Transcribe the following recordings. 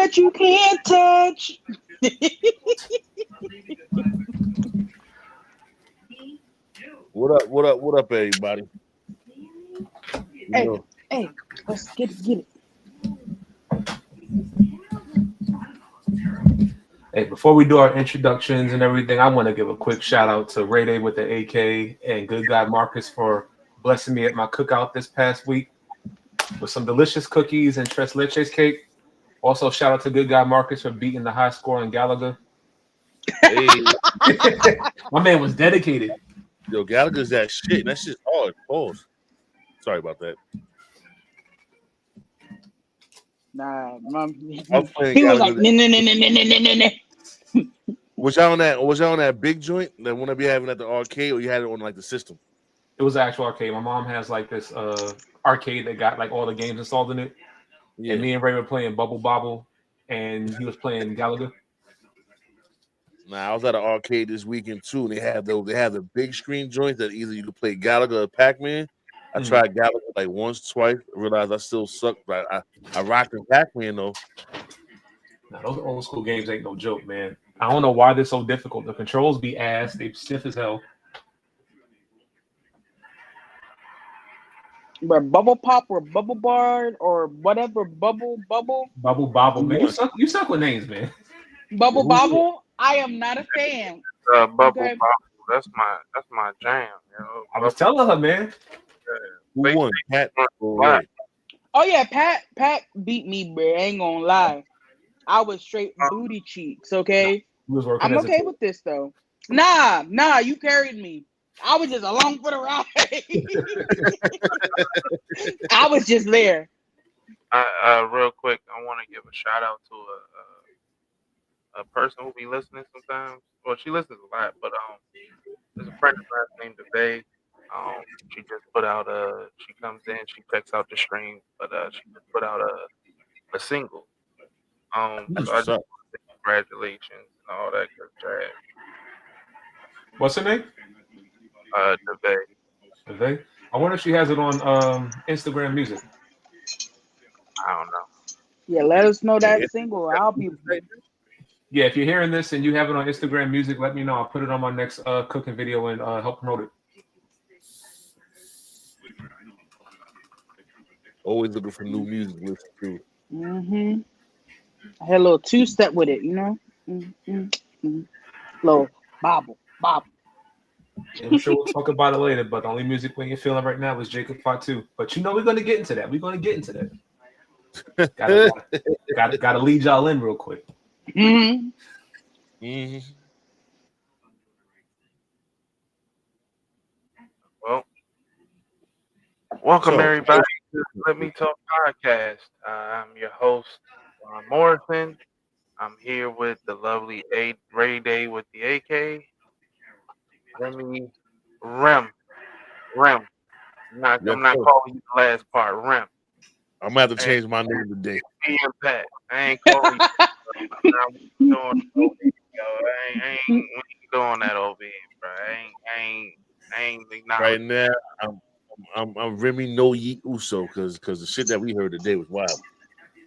that you can't touch. What up? What up? What up, everybody? Hey, hey, let's get it. Hey, before we do our introductions and everything, I want to give a quick shout out to Ray Day with the AK and Good Guy Marcus for blessing me at my cookout this past week with some delicious cookies and tres leches cake. Also, shout out to Good Guy Marcus for beating the high score in Gallagher. Hey, My man was dedicated. yo, Gallagher's that shit. That shit's hard. Pause. Sorry about that. Nah, mom. I was playing He was like, Gallagher. nah. Was y'all on that? Was y'all on that big joint that one I be having at the arcade, or you had it on like the system? It was an actual arcade. My mom has like this arcade that got like all the games installed in it. Yeah. And me and Ray were playing Bubble Bobble, and he was playing Gallagher. Nah, I was at an arcade this weekend too, and they have the big screen joints that either you can play Gallagher or Pac-Man. I tried Gallagher like once, twice. I realized I still suck, but I rocked in Pac-Man though. Now, those old school games ain't no joke, man. I don't know why they're so difficult. The controls be ass. They stiff as hell. But bubble pop or bubble bar or whatever bubble. Bubble Bobble, man. You suck with names, man. Bubble bobble. I am not a fan. Bubble Bobble. That's my jam. You know? I was telling her, man. Who won? Pat or Ray? Oh yeah, Pat beat me, bro. I ain't gonna lie. I was straight booty cheeks. Okay, I'm okay with this though. Nah, you carried me. I was just along for the ride. I was just there. Real quick, I want to give a shout out to a person who be listening sometimes. Well, she listens a lot, but there's a friend of mine named Debay. She just put out she comes in, she checks out the stream, but she just put out a single. So I just want to say congratulations and all that good jazz. What's her name? Debay. I wonder if she has it on Instagram Music. I don't know. Yeah, let us know that single. I'll be. Yeah, if you're hearing this and you have it on Instagram Music, let me know. I'll put it on my next cooking video and help promote it. Always looking for new music to listen to. I had a little two-step with it, you know. Little bobble. Yeah, I'm sure we'll talk about it later, but the only music we ain't feeling right now is Jacob Part 2. But you know we're gonna get into that. Gotta lead y'all in real quick. Well, welcome everybody to Let Me Talk podcast. I'm your host, Ron Morrison. I'm here with the lovely Ray Day with the AK. Remy Rem. I'm not calling you the last part. Rem. I'm gonna have to change my name today. Me and Pat. I ain't calling you. I'm doing I ain't doing that OB, bro. I ain't right now. I'm Remy No Yeet Uso because the shit that we heard today was wild.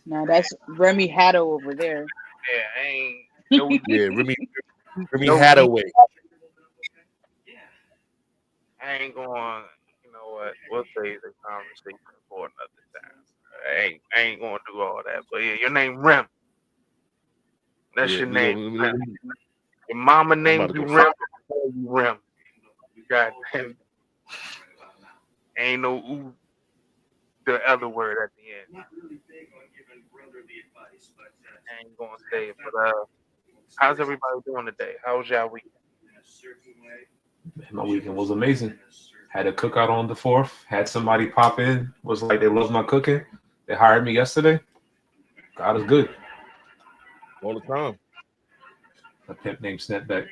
No, that's Remy Hatto over there. Yeah, I ain't. Yeah, Remy Hathaway. I ain't going. You know what? We'll save the conversation for another time. I ain't going to do all that. But yeah, your name Rem. That's your name. Your mama named you Rem. Rem. God damn. Ain't no the other word at the end. I ain't gonna say it, but how's everybody doing today? How was y'all weekend? My weekend was amazing. Had a cookout on the 4th. Had somebody pop in. Was like they love my cooking. They hired me yesterday. God is good. All the time. A pimp named Snapback.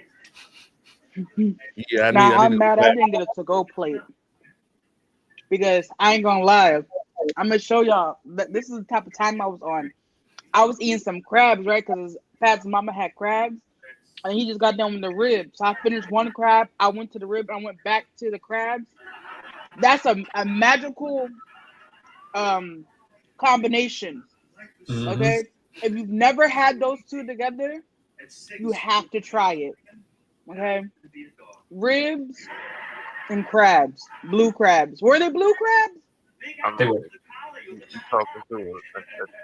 Yeah, I'm mad I didn't get a to-go plate. Because I ain't gonna lie. I'm gonna show y'all that this is the type of time I was on. I was eating some crabs, right? Because Pat's mama had crabs. And he just got done with the ribs. So I finished one crab. I went to the rib. I went back to the crabs. That's a magical combination. Okay? If you've never had those two together, you have to try it. Okay, ribs and crabs, blue crabs. Were they blue crabs? I'm They were. you talking to a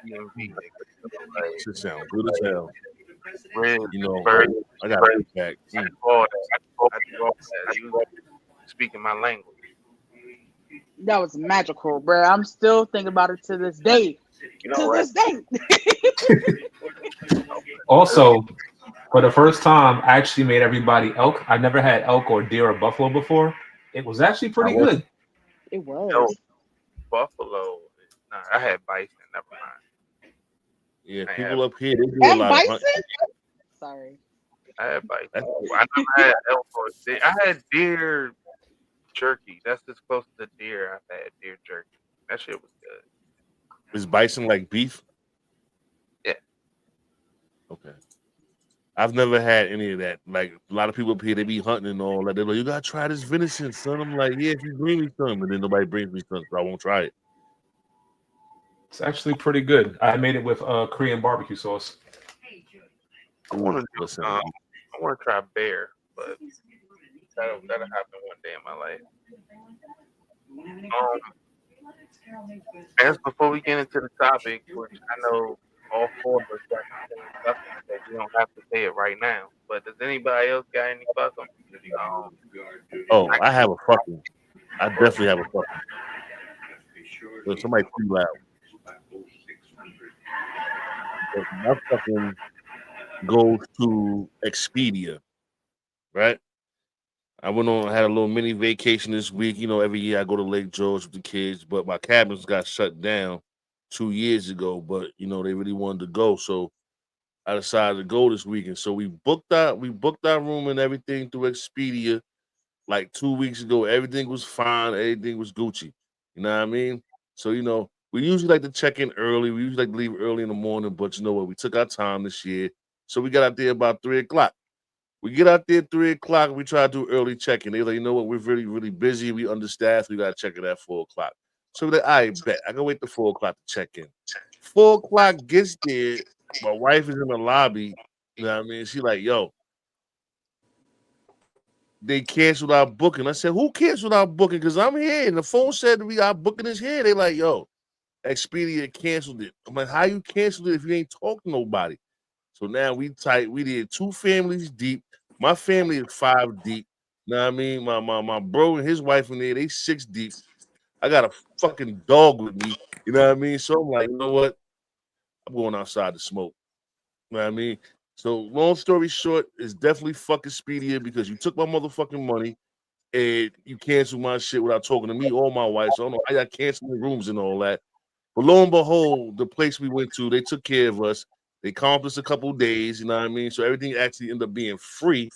DMV nigga. So like Shit sound good as hell. ribs, You know, birds, I got a big pack. I do all that. I do all that. You speaking my language. That was magical, bro. I'm still thinking about it to this day. You know To what? this day. Also, for the first time, I actually made everybody elk. I never had elk or deer or buffalo before. It was actually I pretty was, good. It No, was. buffalo. Nah, I had bison. Never mind. yeah, I people had, up here they do a And lot of hunting. bison? Sorry. I had bison. That's I never had elk or deer. I had deer jerky. That's as close to deer I've had. Deer jerky. That shit was good. is bison like beef? Yeah. Okay. I've never had any of that. Like a lot of people up here, they be hunting and all that. They're like, you gotta try this venison, son. I'm like, yeah, if you bring me some, and then nobody brings me some, so I won't try it. It's actually pretty good. I made it with Korean barbecue sauce. I Ooh, want to do. listen, I want to try bear, but that'll happen one day in my life. As before we get into the topic, which I know all four of us got the same stuff, so we don't have to say it right now. But does anybody else got any fucking? Um, oh, I definitely have a fucking. But somebody too loud. But my fucking goes to Expedia, right? I went on, had a little mini vacation this week. You know, every year I go to Lake George with the kids, but my cabins got shut down 2 years ago. But you know, they really wanted to go, so I decided to go this weekend. So we booked our room and everything through Expedia like 2 weeks ago. Everything was fine, everything was Gucci. You know what I mean? So you know, we usually like to check in early. We usually like to leave early in the morning, but you know what? We took our time this year, so we got out there about 3 o'clock. We get out there 3 o'clock. We try to do early check-in. They're like, you know what? We're really, really busy. We understaffed. We got to check it at 4 o'clock. So we're like, I bet I can wait till 4 o'clock to check in. 4 o'clock gets there. My wife is in the lobby. You know what I mean? She like, yo, they canceled our booking. I said, who canceled our booking? Because I'm here. And the phone said our booking is here. They like, yo, Expedia canceled it. I'm like, how you canceled it if you ain't talking to nobody? So now we tight. We did 2 families deep. My family is 5 deep. You know what I mean? My bro and his wife in there, they 6 deep. I got a fucking dog with me. You know what I mean? So I'm like, you know what? I'm going outside to smoke. You know what I mean? So long story short, it's definitely fucking Expedia because you took my motherfucking money and you canceled my shit without talking to me or my wife. So I don't know how y'all canceling rooms and all that. But lo and behold, the place we went to, they took care of us. They comped us a couple of days, you know what I mean? So everything actually ended up being free.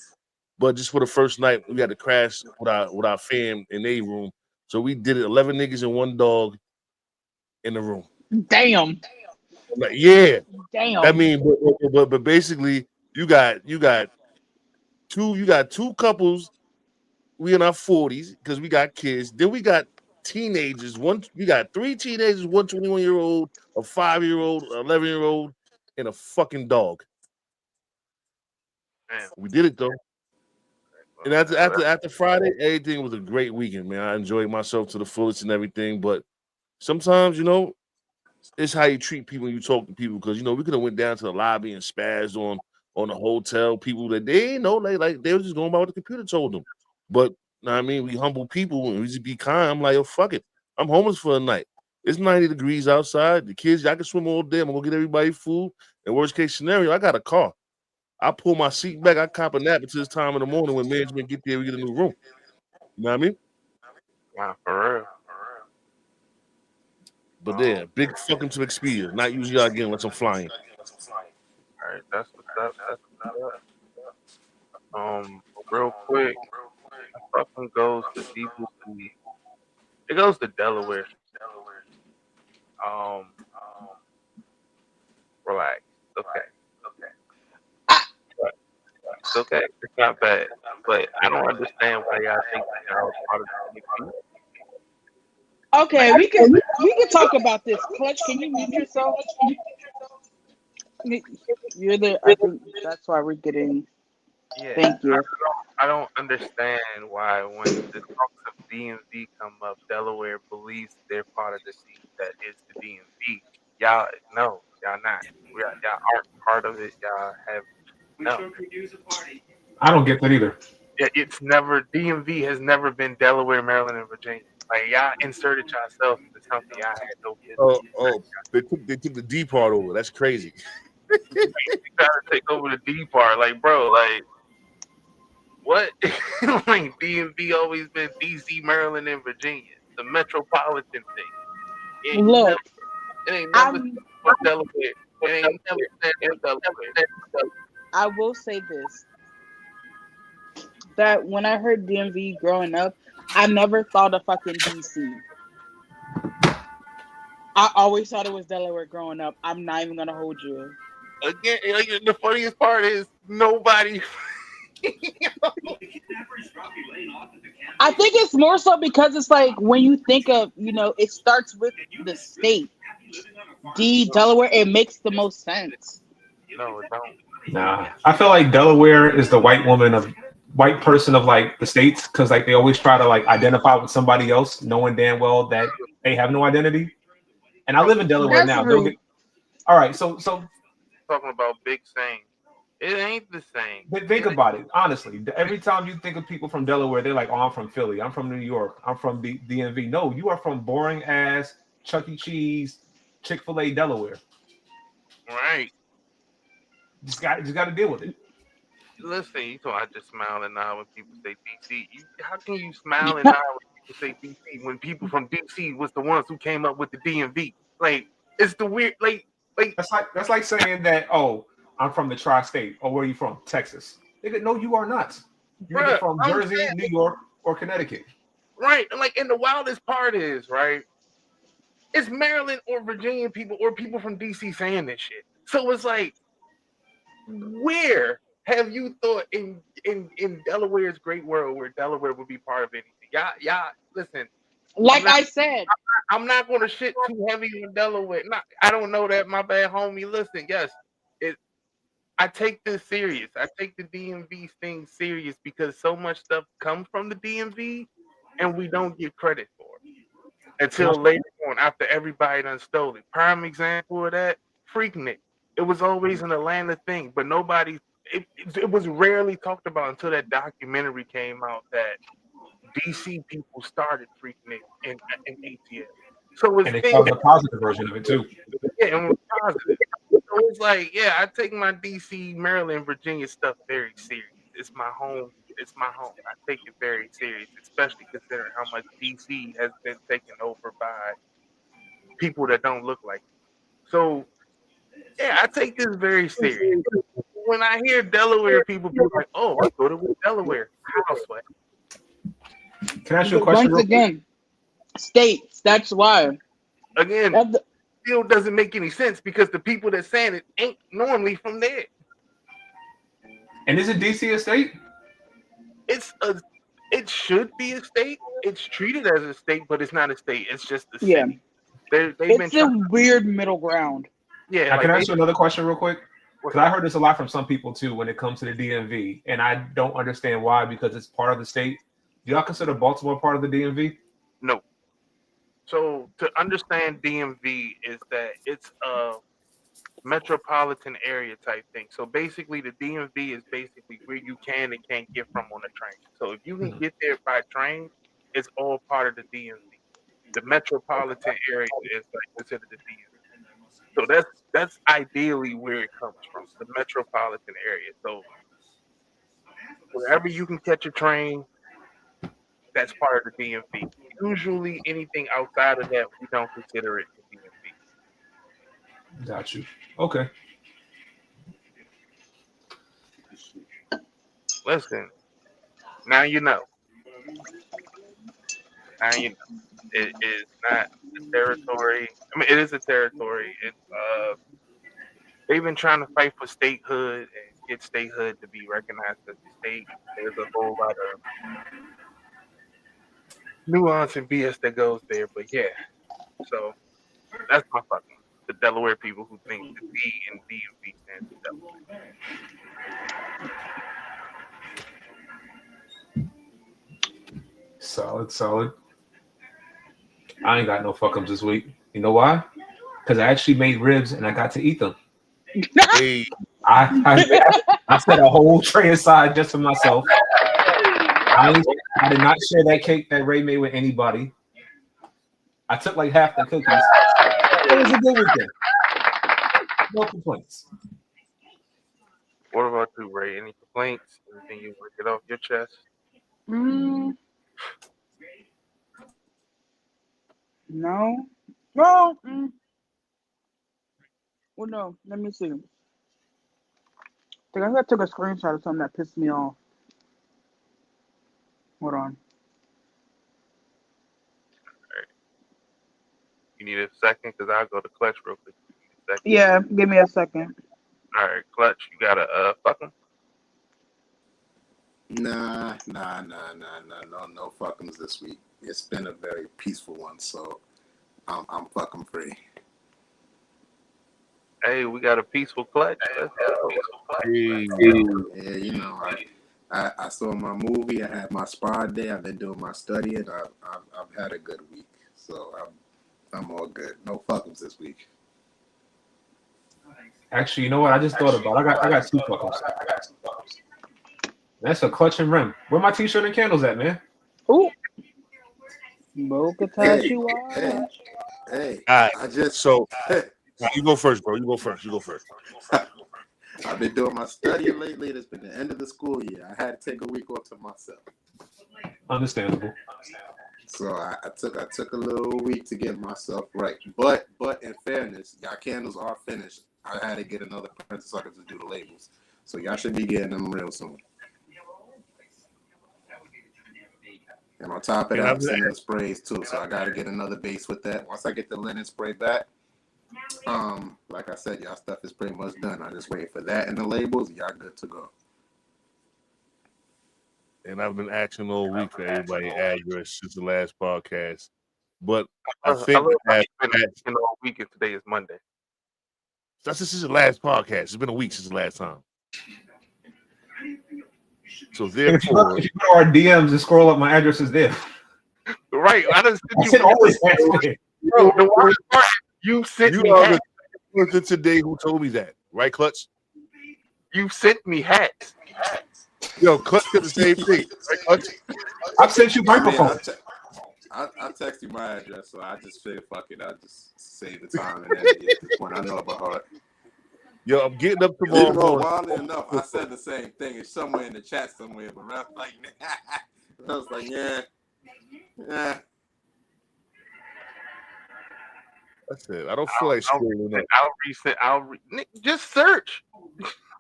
But just for the first night, we had to crash with our fam in a room. So we did it 11 niggas and one dog in the room. Damn. Like, yeah. I Damn. mean, but basically you got two couples. We in our 40s because we got kids. Then we got teenagers. We got 3 teenagers, one 21-year-old, a 5-year-old, 11-year-old, and a fucking dog. damn. We did it though. And Well, after Friday, everything was a great weekend, man. I enjoyed myself to the fullest and everything. But sometimes, you know, it's how you treat people when you talk to people. Because you know, we could have went down to the lobby and spazzed on the hotel people that they ain't know, like they was just going by what the computer told them. But know what I mean, we humble people and we just be kind. I'm like, yo, fuck it. I'm homeless for a night. It's 90 degrees outside. The kids, I can swim all day. I'm gonna get everybody food. And worst case scenario, I got a car. I pull my seat back. I cop a nap until it's time in the morning when management get there. We get a new room. You know what I mean? wow, for real. But yeah, big fucking to Expedia. Not using y'all again unless I'm flying. All right, that's what's up. That's what's up. Real quick, fucking goes to people who it goes to Delaware. Um, relax. Okay, it's okay. It's not bad, but I don't understand why y'all think y'all part of the community. Okay, we can talk about this. Clutch, can you mute yourself? You're the. I think that's why we're getting. Yeah, Thank you. I don't understand why when the talks of DMV come up, Delaware believes they're part of the D that is the DMV. Y'all no, y'all not. Y'all aren't part of it. Y'all have no. I don't get that either. It's never DMV has never been Delaware, Maryland, and Virginia. Like y'all inserted yourself into something y'all had no business. Oh, they took the D part over. That's crazy. You gotta take over the D part, like bro, like what? Like DMV always been DC, Maryland, and Virginia, the metropolitan thing. It ain't never, Look, it ain't never I'm. stand for Delaware. It ain't never stand for Delaware. I will say this: that when I heard DMV growing up, I never thought of fucking DC. I always thought it was Delaware growing up. I'm not even gonna hold you. Again, like, the funniest part is nobody. I think it's more so because it's like when you think of, it starts with the state. Delaware, it makes the most sense. No, it don't. Nah, I feel like Delaware is the white person of like the states because like they always try to like identify with somebody else, knowing damn well that they have no identity. And I live in Delaware That's now. Don't true. get all right. So Talking about big saying. It ain't the same. think about it honestly. Every time you think of people from Delaware, they're like, "Oh, I'm from Philly. I'm from New York. I'm from the DMV." No, you are from boring ass Chuck E. Cheese, Chick-fil-A, Delaware. Right. Just got to deal with it. Listen, you know I just smile and nod when people say DC. How can you smile and nod when people say DC when people from DC was the ones who came up with the DMV? Like it's the weird like That's like saying that. Oh, I'm from the tri-state. Or where are you from? Texas. Nigga, no, you are not. You're either bruh, from I'm Jersey, New saying York, or Connecticut. right. And the wildest part is, right, it's Maryland or Virginia people or people from DC saying this shit. So it's like, where have you thought in Delaware's great world where Delaware would be part of anything? Y'all listen, I'm Like not I said, I'm not gonna shit too heavy on Delaware. Not, I don't know that, my bad, homie. Listen, yes, it. I take this serious. I take the DMV thing serious because so much stuff comes from the DMV, and we don't give credit for it Can I, until later on after everybody done stole it. Prime example of that, Freaknik. It was always an Atlanta thing, but nobody. It was rarely talked about until that documentary came out that DC people started Freaknik in ATL. So it's and they things. found the positive version of it too. Yeah, and was positive. So it's like, yeah, I take my DC, Maryland, Virginia stuff very serious. It's my home. It's my home. I take it very serious, especially considering how much DC has been taken over by people that don't look like me. So yeah, I take this very serious. When I hear Delaware people be like, "Oh, I thought it was Delaware," how sweat. Can I ask you a question once real quick? again, states. That's why. Again, That- still doesn't make any sense because the people that saying it ain't normally from there. And is it DC a state? It's a it should be a state. It's treated as a state, but it's not a state. It's just a Yeah, city. They've been it's a trying. weird middle ground. Yeah, I can like they. ask you another question real quick. What's Because I up? heard this a lot from some people too when it comes to the DMV, and I don't understand why because it's part of the state. Do y'all consider Baltimore part of the DMV? No. So to understand DMV is that it's a metropolitan area type thing. So basically, the DMV is basically where you can and can't get from on a train. So if you can Mhm. get there by train, it's all part of the DMV. The metropolitan area is like considered the DMV. So that's ideally where it comes from, the metropolitan area. So wherever you can catch a train, that's part of the DMV. Usually, anything outside of that, we don't consider it the DMV. Got you. Okay. Listen, now you know. Now you know. It is not a territory. I mean, it is a territory. It's they've been trying to fight for statehood and get statehood to be recognized as a state. There's a whole lot of nuance and BS that goes there, but yeah. So that's my fucking. the Delaware people who think the D in DMV stands for Delaware. Solid. I ain't got no fuck ups this week. You know why? Because I actually made ribs and I got to eat them. Hey, I set a whole tray aside just for myself. I did not share that cake that Ray made with anybody. I took like half the cookies. It was a good weekend. No complaints. What about you, Ray? Any complaints? Anything you want to get off your chest? No. Well, well, no. Let me see. I think I took a screenshot of something that pissed me off. Hold on. You need a second? Because I'll go to Clutch real quick. Yeah, give me a second. All right, Clutch, you got to fuck him? Nah, no fuckums this week. It's been a very peaceful one, so I'm fucking free. Hey, we got a peaceful Clutch. Let's go. hey. Yeah, you know, I saw my movie. I had my spa day. I've been doing my studying. I've had a good week, so I'm all good. No fuckums this week. Actually, you know what? I just thought about it. I got two fuck ups. That's a clutch and rim. Where my t-shirt and candles at, man? Ooh. Mocha Hey, Tashiwa. hey, All right. I just So you go first, bro. You go first. I've been doing my studying lately. It's been the end of the school year. I had to take a week off to myself. Understandable. So I took a little week to get myself right. But in fairness, y'all candles are finished. I had to get another printer so I could just do the labels. So y'all should be getting them real soon. And on top of that, I'm sending the sprays too. So I got to get another base with that. Once I get the linen spray back, like I said, y'all stuff is pretty much done. I just wait for that and the labels. Y'all good to go. And I've been asking all week for everybody's address since the last podcast. But I think I've been all week and today is Monday. This is the last podcast. It's been a week since the last time. So therefore, if you go to our DMs and scroll up, my address is there. Right. I done sent you always bro, the worst part, you sent me hats. You are the person today who told me that. Right, Clutch? You sent me hats. Yo, Clutch did the same thing. Right, Clutch? I've sent you microphones. I text you my address, so I just figured, fuck it, I just save the time and energy at this point. I know about heart. Yo, I'm getting up tomorrow morning. Wildly enough, I said the same thing. It's somewhere in the chat somewhere, but I was like, yeah. That's it. I don't feel like scrolling up. Just search.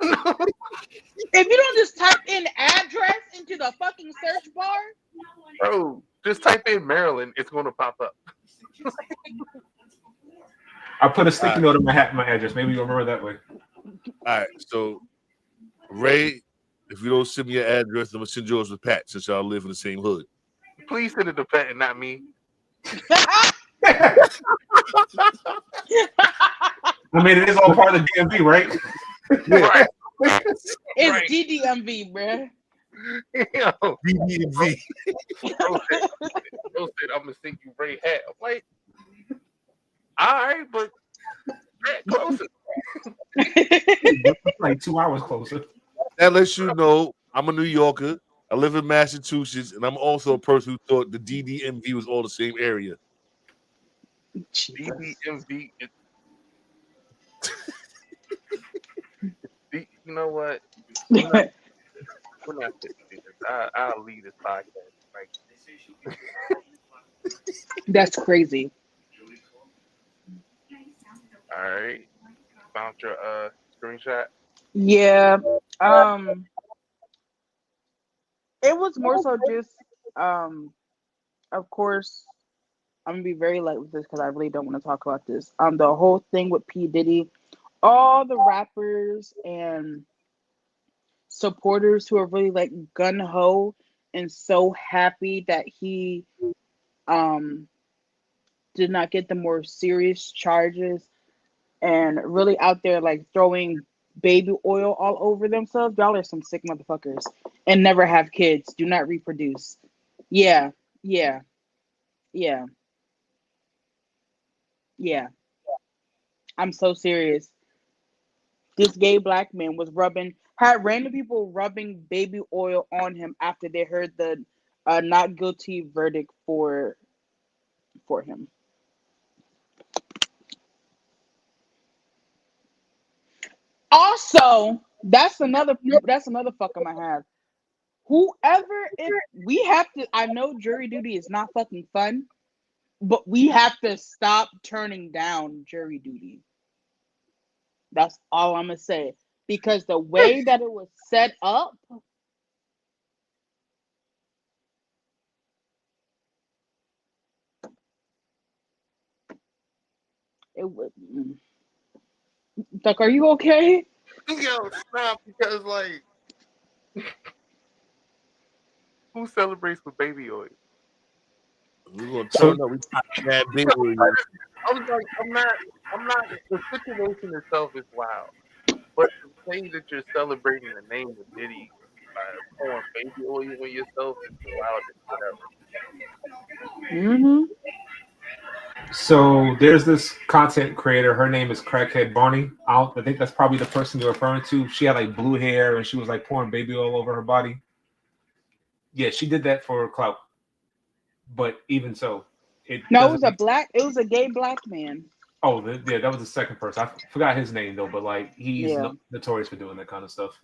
If you don't just type in address into the fucking search bar, bro, just type in Maryland. It's going to pop up. I put a sticky note in my hat, my address. Maybe you'll remember that way. All right. So, Ray, if you don't send me your address, I'm going to send yours with Pat since y'all live in the same hood. Please send it to Pat and not me. I mean, it is all part of the DMV, right? Right. It's right. DDMV, bruh. DDMV. Bro said, I'm going to send you Ray hat. I'm like, all right, but closer. Like 2 hours closer. That lets you know I'm a New Yorker. I live in Massachusetts, and I'm also a person who thought the DDMV was all the same area. DDMV. You know what? We're not I'll leave this podcast. Right. That's crazy. All right. Found your screenshot. Yeah. It was more so just of course I'm gonna be very light with this because I really don't want to talk about this. The whole thing with P. Diddy, all the rappers and supporters who are really like gun ho and so happy that he did not get the more serious charges. and really out there like throwing baby oil all over themselves. Y'all are some sick motherfuckers. And never have kids. Do not reproduce. Yeah, yeah, yeah, yeah. I'm so serious. This gay black man was had random people rubbing baby oil on him after they heard the not guilty verdict for him. Also, that's another fuck I have. Whoever, if we have to, I know jury duty is not fucking fun, but we have to stop turning down jury duty. That's all I'm gonna say. Because the way that it was set up, it was like, are you okay? Yo, stop because like who celebrates with baby oil? We're gonna So turn up. We that big. I was like, I'm not. The situation itself is wild, but to say that you're celebrating the name of Diddy by pouring baby oil on yourself is the wildest shit ever. Mm-hmm. so there's this content creator. Her name is Crackhead Barney. I think that's probably the person you're referring to. She had like blue hair and she was like pouring baby oil over her body. Yeah, she did that for clout. But even so, it No, doesn't make. it was a gay black man. Oh, yeah, that was the second person. I forgot his name though, but like he's Yeah, notorious for doing that kind of stuff.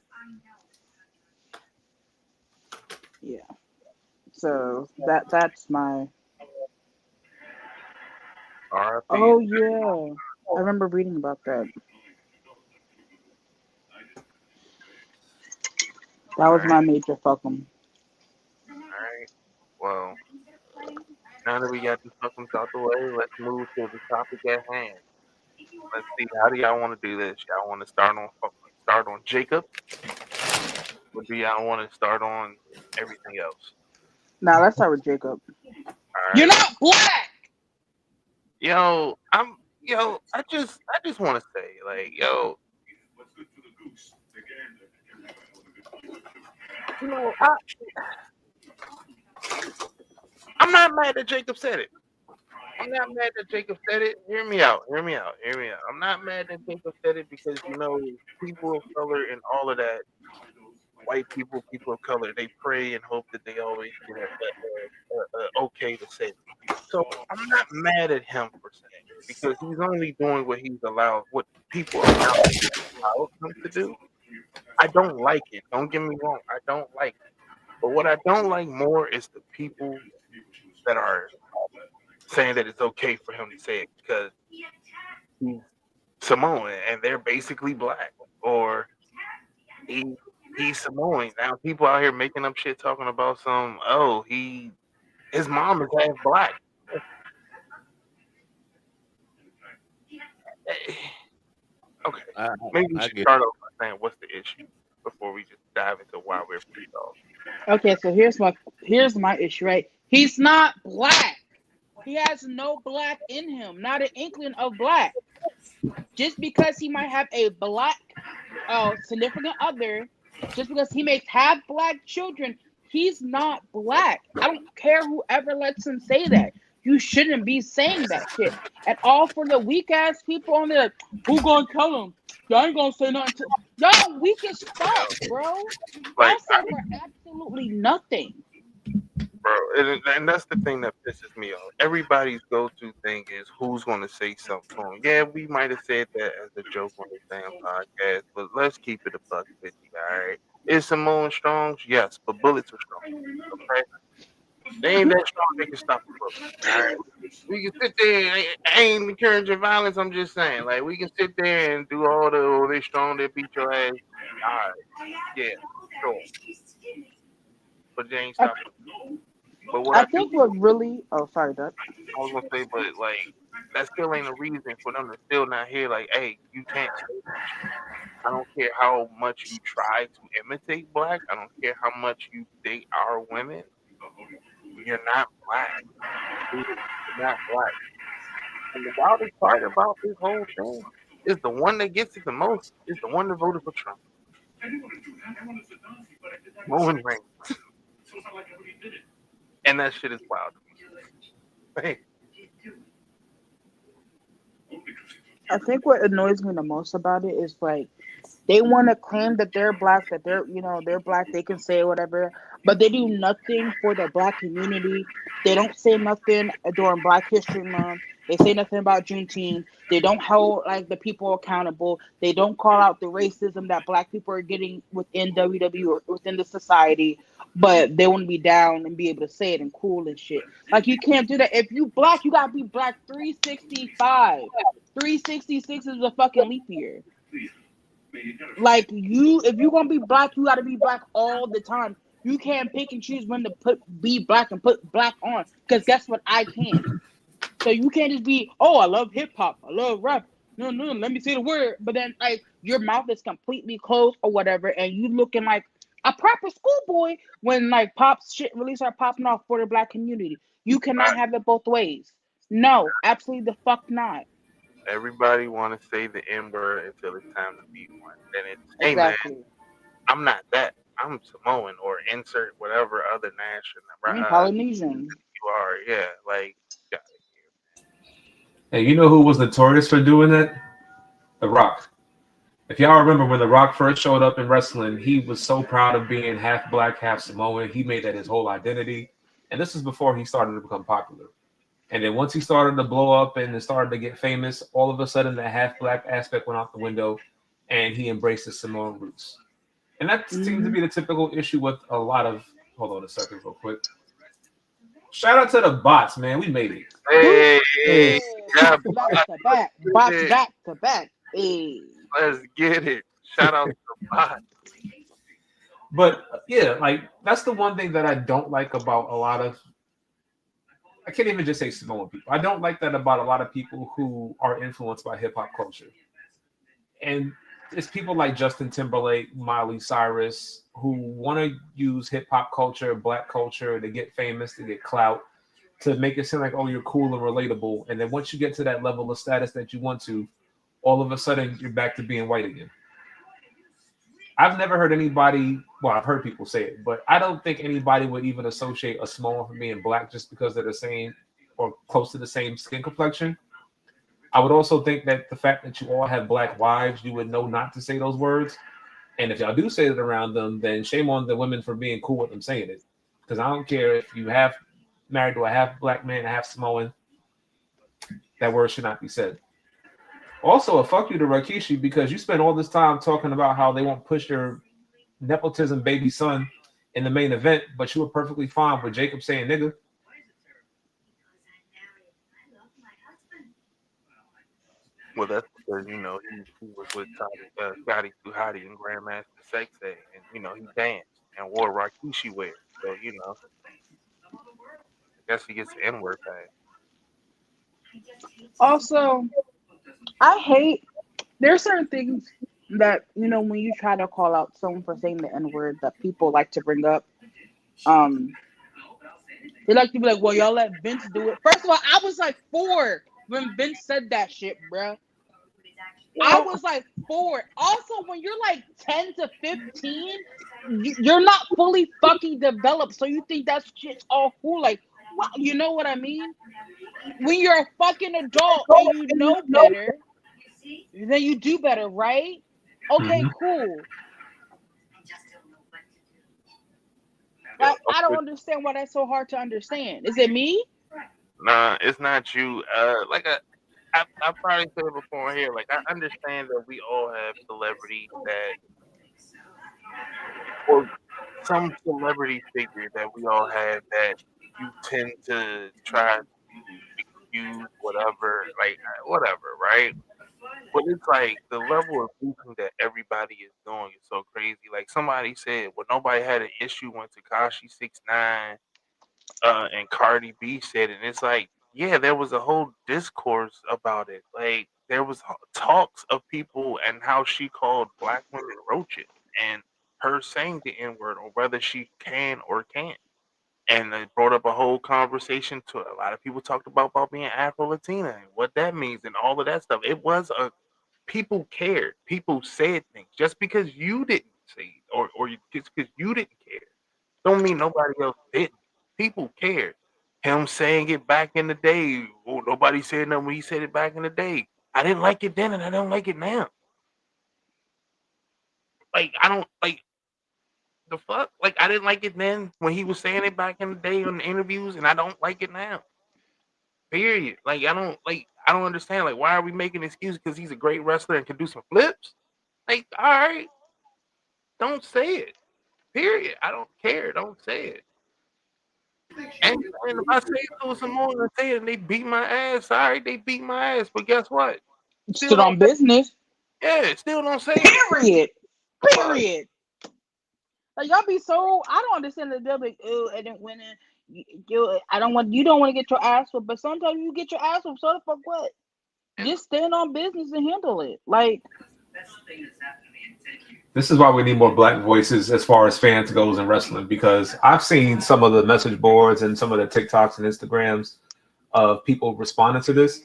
yeah. So that's my. R.I.P. Oh yeah, I remember reading about that. That All was right, my major fuckum. all right. Well, now that we got the fuckums out the way, let's move to the topic at hand. Let's see. How do y'all want to do this? Y'all want to start on Jacob, or do y'all want to start on everything else? Now let's start with Jacob. All You're right. not black. I just want to say, like, yo, you know, I'm not mad that Jacob said it. I'm not mad that Jacob said it. Hear me out. Hear me out. Hear me out. I'm not mad that Jacob said it because people of color and all of that, white people, people of color, they pray and hope that they always get okay to say it. So I'm not mad at him for saying it because he's only doing what people allow him to do. I don't like it. Don't get me wrong. I don't like it. But what I don't like more is the people that are saying that it's okay for him to say it because he's Samoan and they're basically black, or he he's Samoan. Now people out here making up shit talking about his mom is half black. Eh, Okay, I, maybe we I should get. start off by saying what's the issue before we just dive into why we're pissed off. Okay, so here's my issue, right? He's not black. He has no black in him, not an inkling of black. Just because he might have a black significant other, just because he makes half black children, he's not black. I don't care whoever lets him say that. You shouldn't be saying that shit. And all for the weak ass people on there, like, who gonna tell him? Y'all ain't gonna say nothing to y'all weak as fuck, bro. Like, Y'all said for absolutely nothing. bro, and that's the thing that pisses me off. Everybody's go-to thing is who's going to say something to him. Yeah, we might have said that as a joke on the damn podcast, but let's keep it a buck 50. All right, is Simone strong? Yes, but bullets are strong. Okay, they ain't that strong. They can stop a bullet. All right. We can sit there. I ain't encouraging violence. I'm just saying, like, we can sit there and do all the they strong, they beat your ass. All right, yeah, sure, but they ain't I, stopping. But what I I do, think what really sorry, Doug. I was gonna say, but like, that still ain't a reason for them to still not hear. Like, hey, you can't say that shit. I don't care how much you try to imitate black. I don't care how much you date our women. You're not black. You're not black. And the wildest part about this whole thing is the one that gets it the most is the one that voted for Trump. Roman Reigns. And that shit is wild. Hey, I think what annoys me the most about it is like they want to claim that they're black, that they're black, they can say whatever, but they do nothing for the black community. They don't say nothing during Black History Month. They say nothing about Juneteenth. They don't hold like the people accountable. They don't call out the racism that black people are getting within WWE or within the society. But they want to be down and be able to say it and cool and shit. Like you can't do that. If you black, you gotta be black 365. 366 is a fucking leap year. Like if you're gonna be black, you gotta be black all the time. You can't pick and choose when to be black and put black on. Because guess what? I can. So you can't just be, oh, I love hip hop, I love rap. No, no, let me say the word. But then like your mouth is completely closed or whatever, and you looking like a proper schoolboy when like pops shit really start popping off for the black community. You cannot have it both ways. No, absolutely the fuck not. everybody want to say the N word until it's time to be one. Then it's, hey man, Exactly. I'm not that. I'm Samoan or insert whatever other nation Polynesian. you are. Yeah, like yeah, And you know who was notorious for doing that? The Rock. If y'all remember when The Rock first showed up in wrestling, he was so proud of being half black, half Samoan. He made that his whole identity. And this is before he started to become popular. And then once he started to blow up and started to get famous, all of a sudden the half black aspect went out the window and he embraced his Samoan roots. And that seems to be the typical issue with a lot of. Hold on a second, real quick. Shout out to the bots, man. We made it. hey, Hey. yeah, Back to back. Box back to back. Hey. let's get it. Shout out to the bot. But yeah, like that's the one thing that I don't like about a lot of. I can't even just say Samoan people. I don't like that about a lot of people who are influenced by hip hop culture. And it's people like Justin Timberlake, Miley Cyrus, who want to use hip hop culture, black culture to get famous, to get clout, to make it seem like, oh, you're cool and relatable. And then once you get to that level of status that you want to, all of a sudden you're back to being white again. I've never heard anybody, well, I've heard people say it, but I don't think anybody would even associate a Samoan from being black just because they're the same or close to the same skin complexion. I would also think that the fact that you all have black wives, you would know not to say those words. And if y'all do say it around them, then shame on the women for being cool with them saying it. Because I don't care if you have married to a half black man, a half Samoan, that word should not be said. Also, a fuck you to Rikishi because you spend all this time talking about how they won't push your nepotism baby son in the main event, but you were perfectly fine with Jacob saying nigga. Well, that's because he was with Scotty Too Hottie and Grandmaster Sexay, and he danced and wore Rakishi wear. So I guess he gets the N word pass. Also, I hate there's certain things that when you try to call out someone for saying the N word that people like to bring up. Um, they like to be like, "Well, y'all let Vince do it." First of all, I was like 4 when Vince said that shit, bruh. I was like 4. Also, when you're like 10 to 15, you're not fully fucking developed, so you think that shit's all cool. Like, what? You know what I mean? When you're a fucking adult and you know better, then you do better, right? Okay, Mm-hmm. cool. Yo, Like, I don't understand why that's so hard to understand. Is it me? nah, it's not you. I probably said it before here. Like, I understand that we all have celebrities that, or some celebrity figure that we all have that you tend to try to excuse whatever, like whatever, right? But it's like the level of beefing that everybody is doing is so crazy. Like somebody said, well, nobody had an issue when Takashi 69 and Cardi B said it. And it's like, yeah, there was a whole discourse about it. Like there was talks of people and how she called black women roaches and her saying the N word or whether she can or can't. And it brought up a whole conversation to a lot of people talked about being Afro Latina and what that means and all of that stuff. It was a people cared. People said things. Just because you didn't say it, or just because you didn't care, don't mean nobody else didn't. People cared. Him saying it back in the day. Oh, nobody said nothing when he said it back in the day. I didn't like it then, and I don't like it now. Like I don't like the fuck. Like I didn't like it then when he was saying it back in the day on the interviews, and I don't like it now. Period. Like I don't understand. Like why are we making excuses because he's a great wrestler and can do some flips? Like all right, don't say it. Period. I don't care. Don't say it. And if I say it to someone and say it and they beat my ass, sorry, they beat my ass. But guess what? Still Stood don't. on business. Yeah, still don't say it. Period. Fuck. Period. Like y'all be so. I don't understand that they'll be. Oh, I didn't win it. I don't want. You don't want to get your ass whooped, but sometimes you get your ass whooped. So the fuck what? Just stand on business and handle it. Like This is why we need more black voices as far as fans goes in wrestling, because I've seen some of the message boards and some of the TikToks and Instagrams of people responding to this.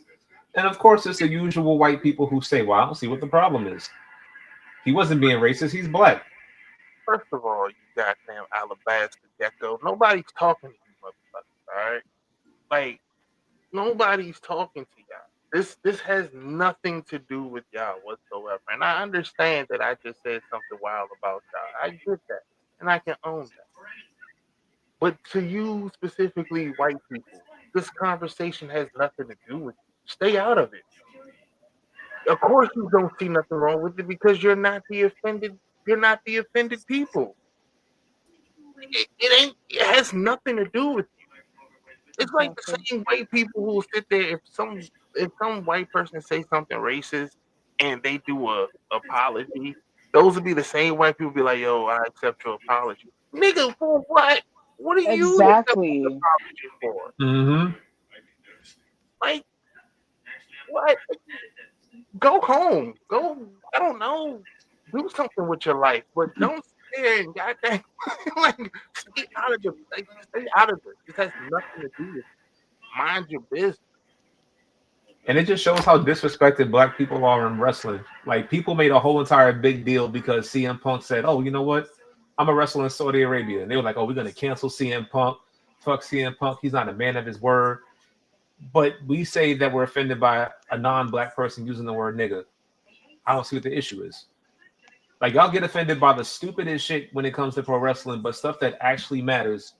And of course, it's the usual white people who say, well, I don't see what the problem is. He wasn't being racist. He's black. First of all, you goddamn alabaster gecko. Nobody's talking to you, motherfucker. All right, like nobody's talking to y'all. This has nothing to do with y'all whatsoever. And I understand that I just said something wild about y'all. I get that, and I can own that. But to you specifically, white people, this conversation has nothing to do with you. Stay out of it. Of course, you don't see nothing wrong with it because you're not the offended. You're not the offended people. It ain't. It has nothing to do with you. It's like the exactly. same white people who will sit there if some white person say something racist and they do a apology. Those would be the same white people be like, "Yo, I accept your apology, nigga." For what? What are you accepting the Exactly. apology for? Mm-hmm. Like what? Go home. Go. I don't know. Do something with your life, but don't sit there and goddamn like stay out of the like stay out of this. This has nothing to do with it. Mind your business. And it just shows how disrespected black people are in wrestling. Like people made a whole entire big deal because CM Punk said, "Oh, you know what? I'm a wrestler in Saudi Arabia," and they were like, "Oh, we're gonna cancel CM Punk. Fuck CM Punk. He's not a man of his word." But we say that we're offended by a non-black person using the word nigga. I don't see what the issue is. Like y'all get offended by the stupidest shit when it comes to pro wrestling, but stuff that actually matters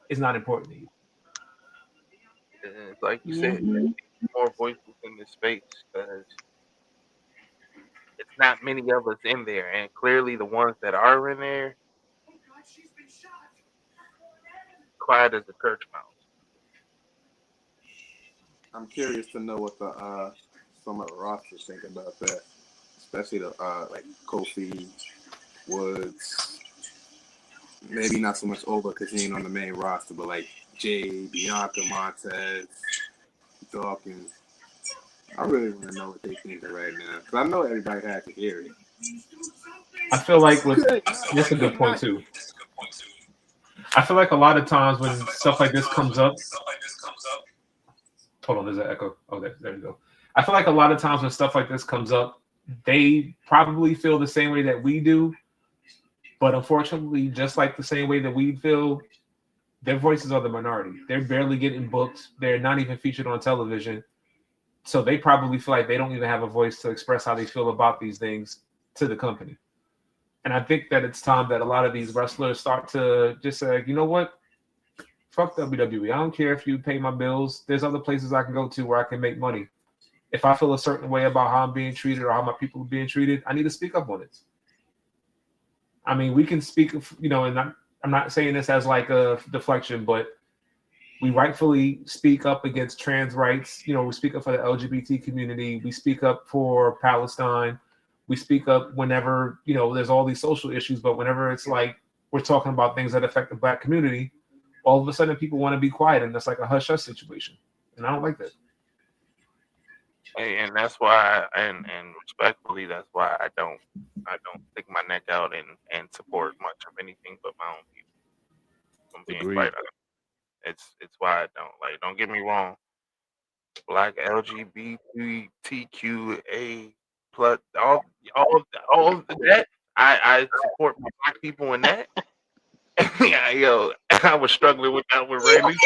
is not important to you. And like you said, Hmm. more voices in this space because it's not many of us in there, and clearly the ones that are in there, quiet as a church mouse. I'm curious to know what the some of the rosters think about that, especially the like Kofi, Woods. Maybe not so much over because he ain't on the main roster, but like Jay, Bianca, Montez, Dawkins. I really want to know what they thinking right now because I know everybody had to hear it. I feel like with Good. that's a good point too. I feel like a lot of times when stuff like this comes up, hold on, there's an echo. Oh, there you go. I feel like a lot of times when stuff like this comes up, they probably feel the same way that we do, but unfortunately, just like the same way that we feel, their voices are the minority. They're barely getting booked. They're not even featured on television. So they probably feel like they don't even have a voice to express how they feel about these things to the company. And I think that it's time that a lot of these wrestlers start to just say, you know what? Fuck WWE. I don't care if you pay my bills. There's other places I can go to where I can make money. If I feel a certain way about how I'm being treated or how my people are being treated, I need to speak up on it. I mean, we can speak, and I'm not saying this as like a deflection, but we rightfully speak up against trans rights. We speak up for the LGBT community. We speak up for Palestine. We speak up whenever, there's all these social issues, but whenever it's like we're talking about things that affect the black community, all of a sudden people want to be quiet, and that's like a hush-hush situation. And I don't like that. And that's why, and respectfully, that's why I don't stick my neck out and support much of anything but my own people. I'm being Agreed. quite honest. It's why I don't Don't get me wrong. Black LGBTQA plus all that. I support my black people in that. Yeah, yo, I was struggling with that with Ray Lee.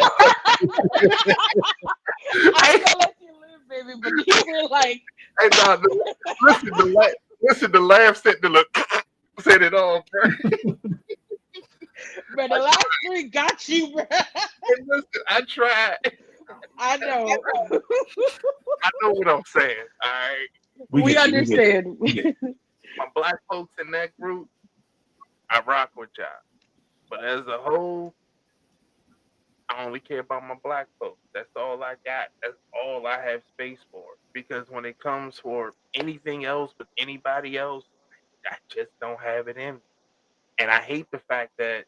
I gonna let you live, baby, but you were like, Hey, no, listen, the laugh said the look said it all, bro. bro, the last three got you, bro. And listen, I tried. I know. I know what I'm saying. All right, We understand. my black folks in that group, I rock with y'all. But as a whole, I only care about my black folks. That's all I got. That's all I have space for. Because when it comes for anything else with anybody else, I just don't have it in me. And I hate the fact that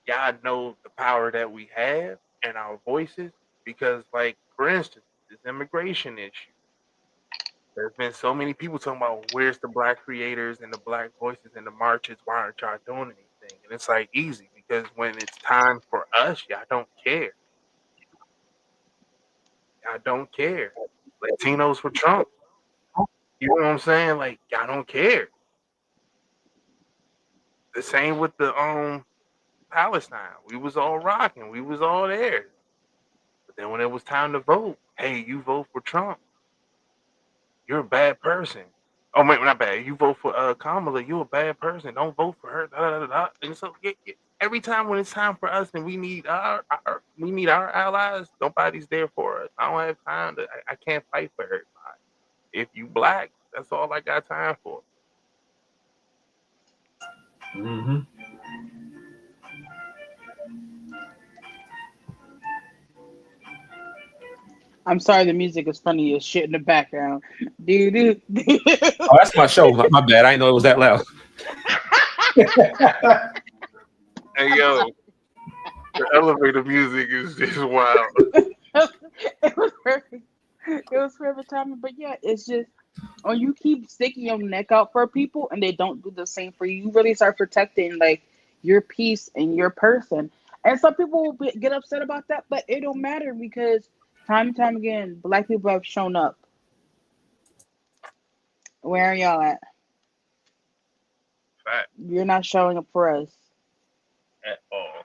y'all know the power that we have and our voices. Because, like, for instance, this immigration issue. There's been so many people talking about where's the black creators and the black voices and the marches. Why aren't y'all doing anything? And it's like easy because when it's time for us, y'all don't care. Y'all don't care. Latinos for Trump. You know what I'm saying? Like y'all don't care. The same with the Palestine. We was all rocking. We was all there. But then when it was time to vote, hey, you vote for Trump. You're a bad person. Oh, wait, not bad. You vote for Kamala, you're a bad person. Don't vote for her. Da, da, da, da. And so every time when it's time for us and we need our allies, nobody's there for us. I don't have time to. I can't fight for everybody. If you black, that's all I got time for. Mm-hmm. I'm sorry, the music is funny as shit in the background. Dude. Oh, that's my show. My bad. I didn't know it was that loud. Hey yo, the elevator music is just wild. It was perfect. It was perfect timing. But yeah, it's just when you keep sticking your neck out for people and they don't do the same for you, you really start protecting like your peace and your person. And some people will get upset about that, but it don't matter because time and time again, black people have shown up. Where are y'all at? Fact You're not showing up for us. at all.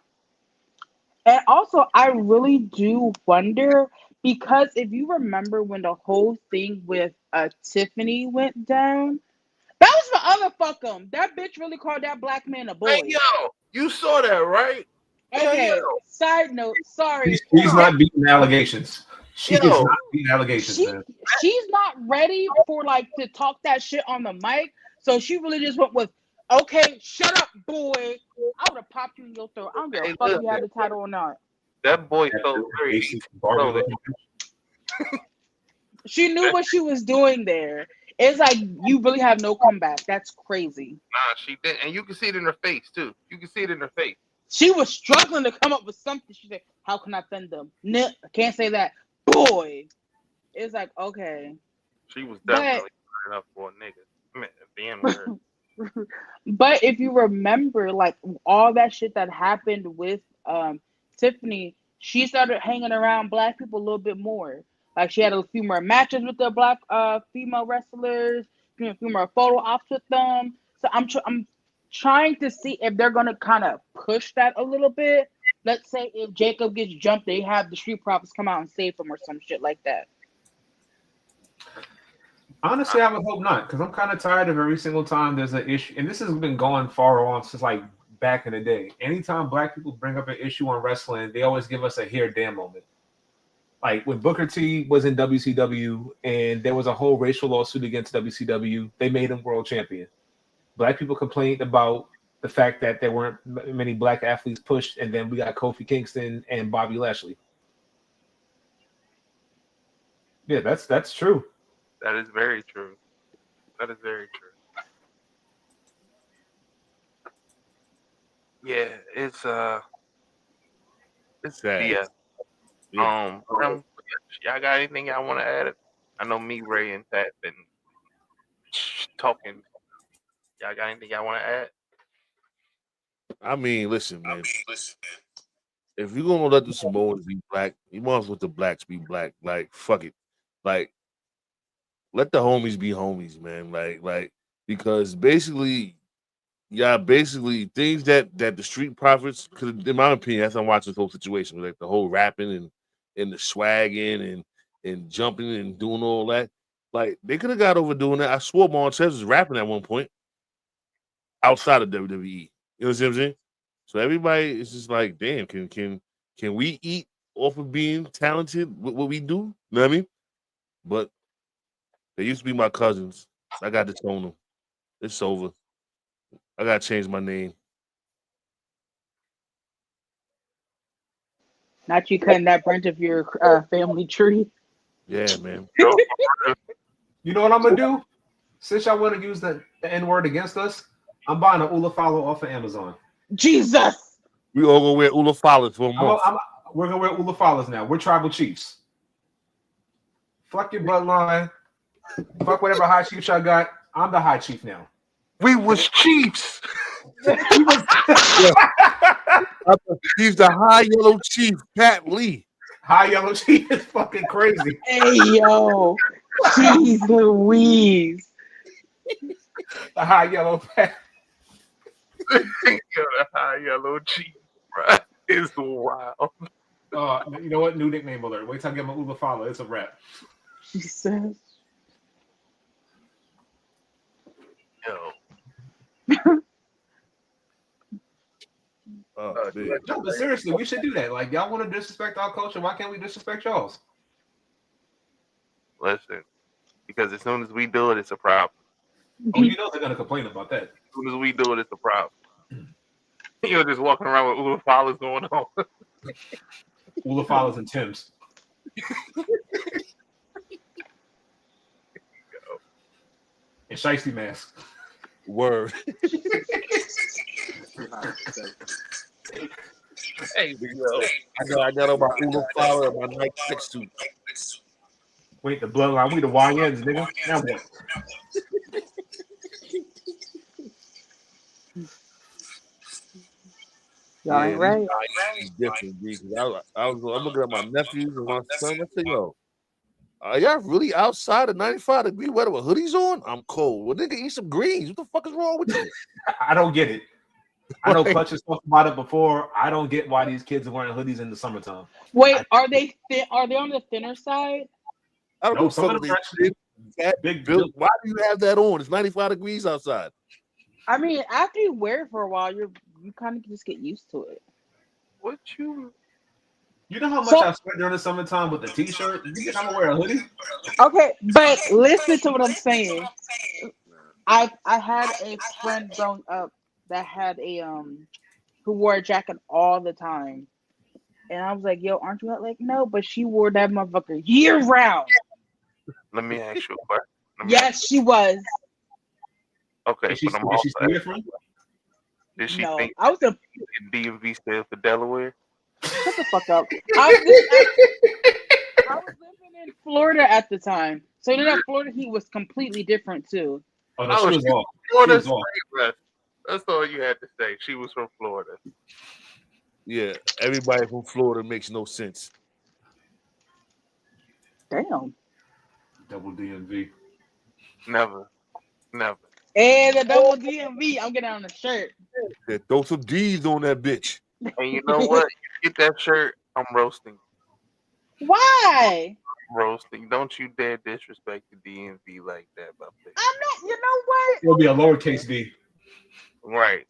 And also, I really do wonder because if you remember when the whole thing with Tiffany went down, that was for other fuck 'em. That bitch really called that black man a Hey boy. yo, you saw that right? Hey Okay, side note, sorry. She's That not beating allegations. She is yo, not beating allegations, she man. she's not ready for like to talk that shit on the mic. So she really just went with, okay, shut up, boy. I would have popped you in your throat. I don't give a hey, fuck if you had listen, the title or not. that boy That's felt the very basic Barbie slowly. looking. She knew what she was doing there. It's like you really have no comeback. That's crazy. Nah, she did, and you can see it in her face too. You can see it in her face. She was struggling to come up with something. She said, "How can I offend them? Nah, I can't say that." Boy, it's like okay, She was but definitely signing up for a nigga. I mean, being with her. but if you remember, like all that shit that happened with Tiffany, she started hanging around black people a little bit more. Like she had a few more matches with the black female wrestlers, a few more photo ops with them. So I'm trying to see if they're gonna kind of push that a little bit. Let's say if Jacob gets jumped, they have the Street Profits come out and save him or some shit like that. Honestly, I would hope not, because I'm kind of tired of every single time there's an issue, and this has been going far on since like back in the day. Anytime black people bring up an issue on wrestling, they always give us a here damn moment. Like when Booker T was in WCW and there was a whole racial lawsuit against WCW, they made him world champion. Black people complained about the fact that there weren't many black athletes pushed, and then we got Kofi Kingston and Bobby Lashley. Yeah, that's true. That is very true. That is very true. Yeah, it's Sad. BS. Yeah. Y'all got anything y'all want to add? I know me, Ray, and Pat been talking. Y'all got anything y'all want to add? I mean, listen, man. If you're gonna let the Samoans be black, you might as well let the blacks be black. Like, fuck it. Like, let the homies be homies, man. Like because basically things that the street profits could, in my opinion, as I'm watching this whole situation, like the whole rapping and the swagging and jumping and doing all that, like they could have got over doing that. I swore Montez was rapping at one point outside of WWE. You know what I'm saying? So everybody is just like, damn, can we eat off of being talented with what we do? You know what I mean? But they used to be my cousins. I got to tone them. It's over. I gotta change my name. Not you cutting that branch of your family tree. Yeah, man. You know what I'm gonna do? Since y'all want to use the N-word against us, I'm buying an Ula follow off of Amazon. Jesus. We all gonna wear Ula Follows for a month. We're gonna wear Ula follows now. We're tribal chiefs. Fuck your bloodline. Fuck whatever high chiefs y'all got. I'm the high chief now. We was chiefs. He's the high yellow chief, Pat Lee. High yellow chief is fucking crazy. Hey yo. Jeez Louise. The high yellow Pat. The high yellow chief, bro. It's wild. You know what? New nickname alert. Wait till I get my Ula follow. It's a wrap. Jesus. Yo. No, but seriously, we should do that. Like, y'all want to disrespect our culture? Why can't we disrespect y'all's? Listen, because as soon as we do it, it's a problem. Oh, you know they're gonna complain about that. As soon as we do it, it's a problem. You're just walking around with Ula Follows going on. Ula follows and Tim's. And shiesty mask. Word. Hey, yo. I got on my Ula Follow and my Nike Six suit. Wait, the bloodline. We the YNs, nigga. Now what? Y'all ain't right. It's different, because I'm looking at my nephews and my son. I said, yo, are y'all really outside of 95-degree weather with hoodies on? I'm cold. Well, nigga, eat some greens. What the fuck is wrong with you? I don't get it. I know Clutch has talked about it before. I don't get why these kids are wearing hoodies in the summertime. Wait, are they on the thinner side? I don't know. Some of them are actually big build. Why do you have that on? It's 95 degrees outside. I mean, after you wear it for a while, you kind of just get used to it. What you? You know how much I sweat during the summertime with the t-shirt? You think I'm gonna wear a hoodie? Okay, but listen to what I'm saying. I had a friend growing up that had a who wore a jacket all the time, and I was like, "Yo, aren't you like no?" But she wore that motherfucker year round. Let me ask you a question. Yes, she was. Okay, Did she steal from? Did she No, think I was a DMV stand for Delaware? shut the fuck up. I was living in Florida at the time, so you know that Florida heat was completely different too. Oh no, she was off. Florida straight. That's all you had to say. She was from Florida. Yeah, everybody from Florida makes no sense. Damn. Double DMV. Never. Hey, the double DMV. I'm getting on the shirt. Yeah, throw some D's on that bitch. And you know what? You get that shirt, I'm roasting. Why? Roasting. Don't you dare disrespect the DMV like that, my bitch. I'm not. You know what? It'll be a lowercase D. Right.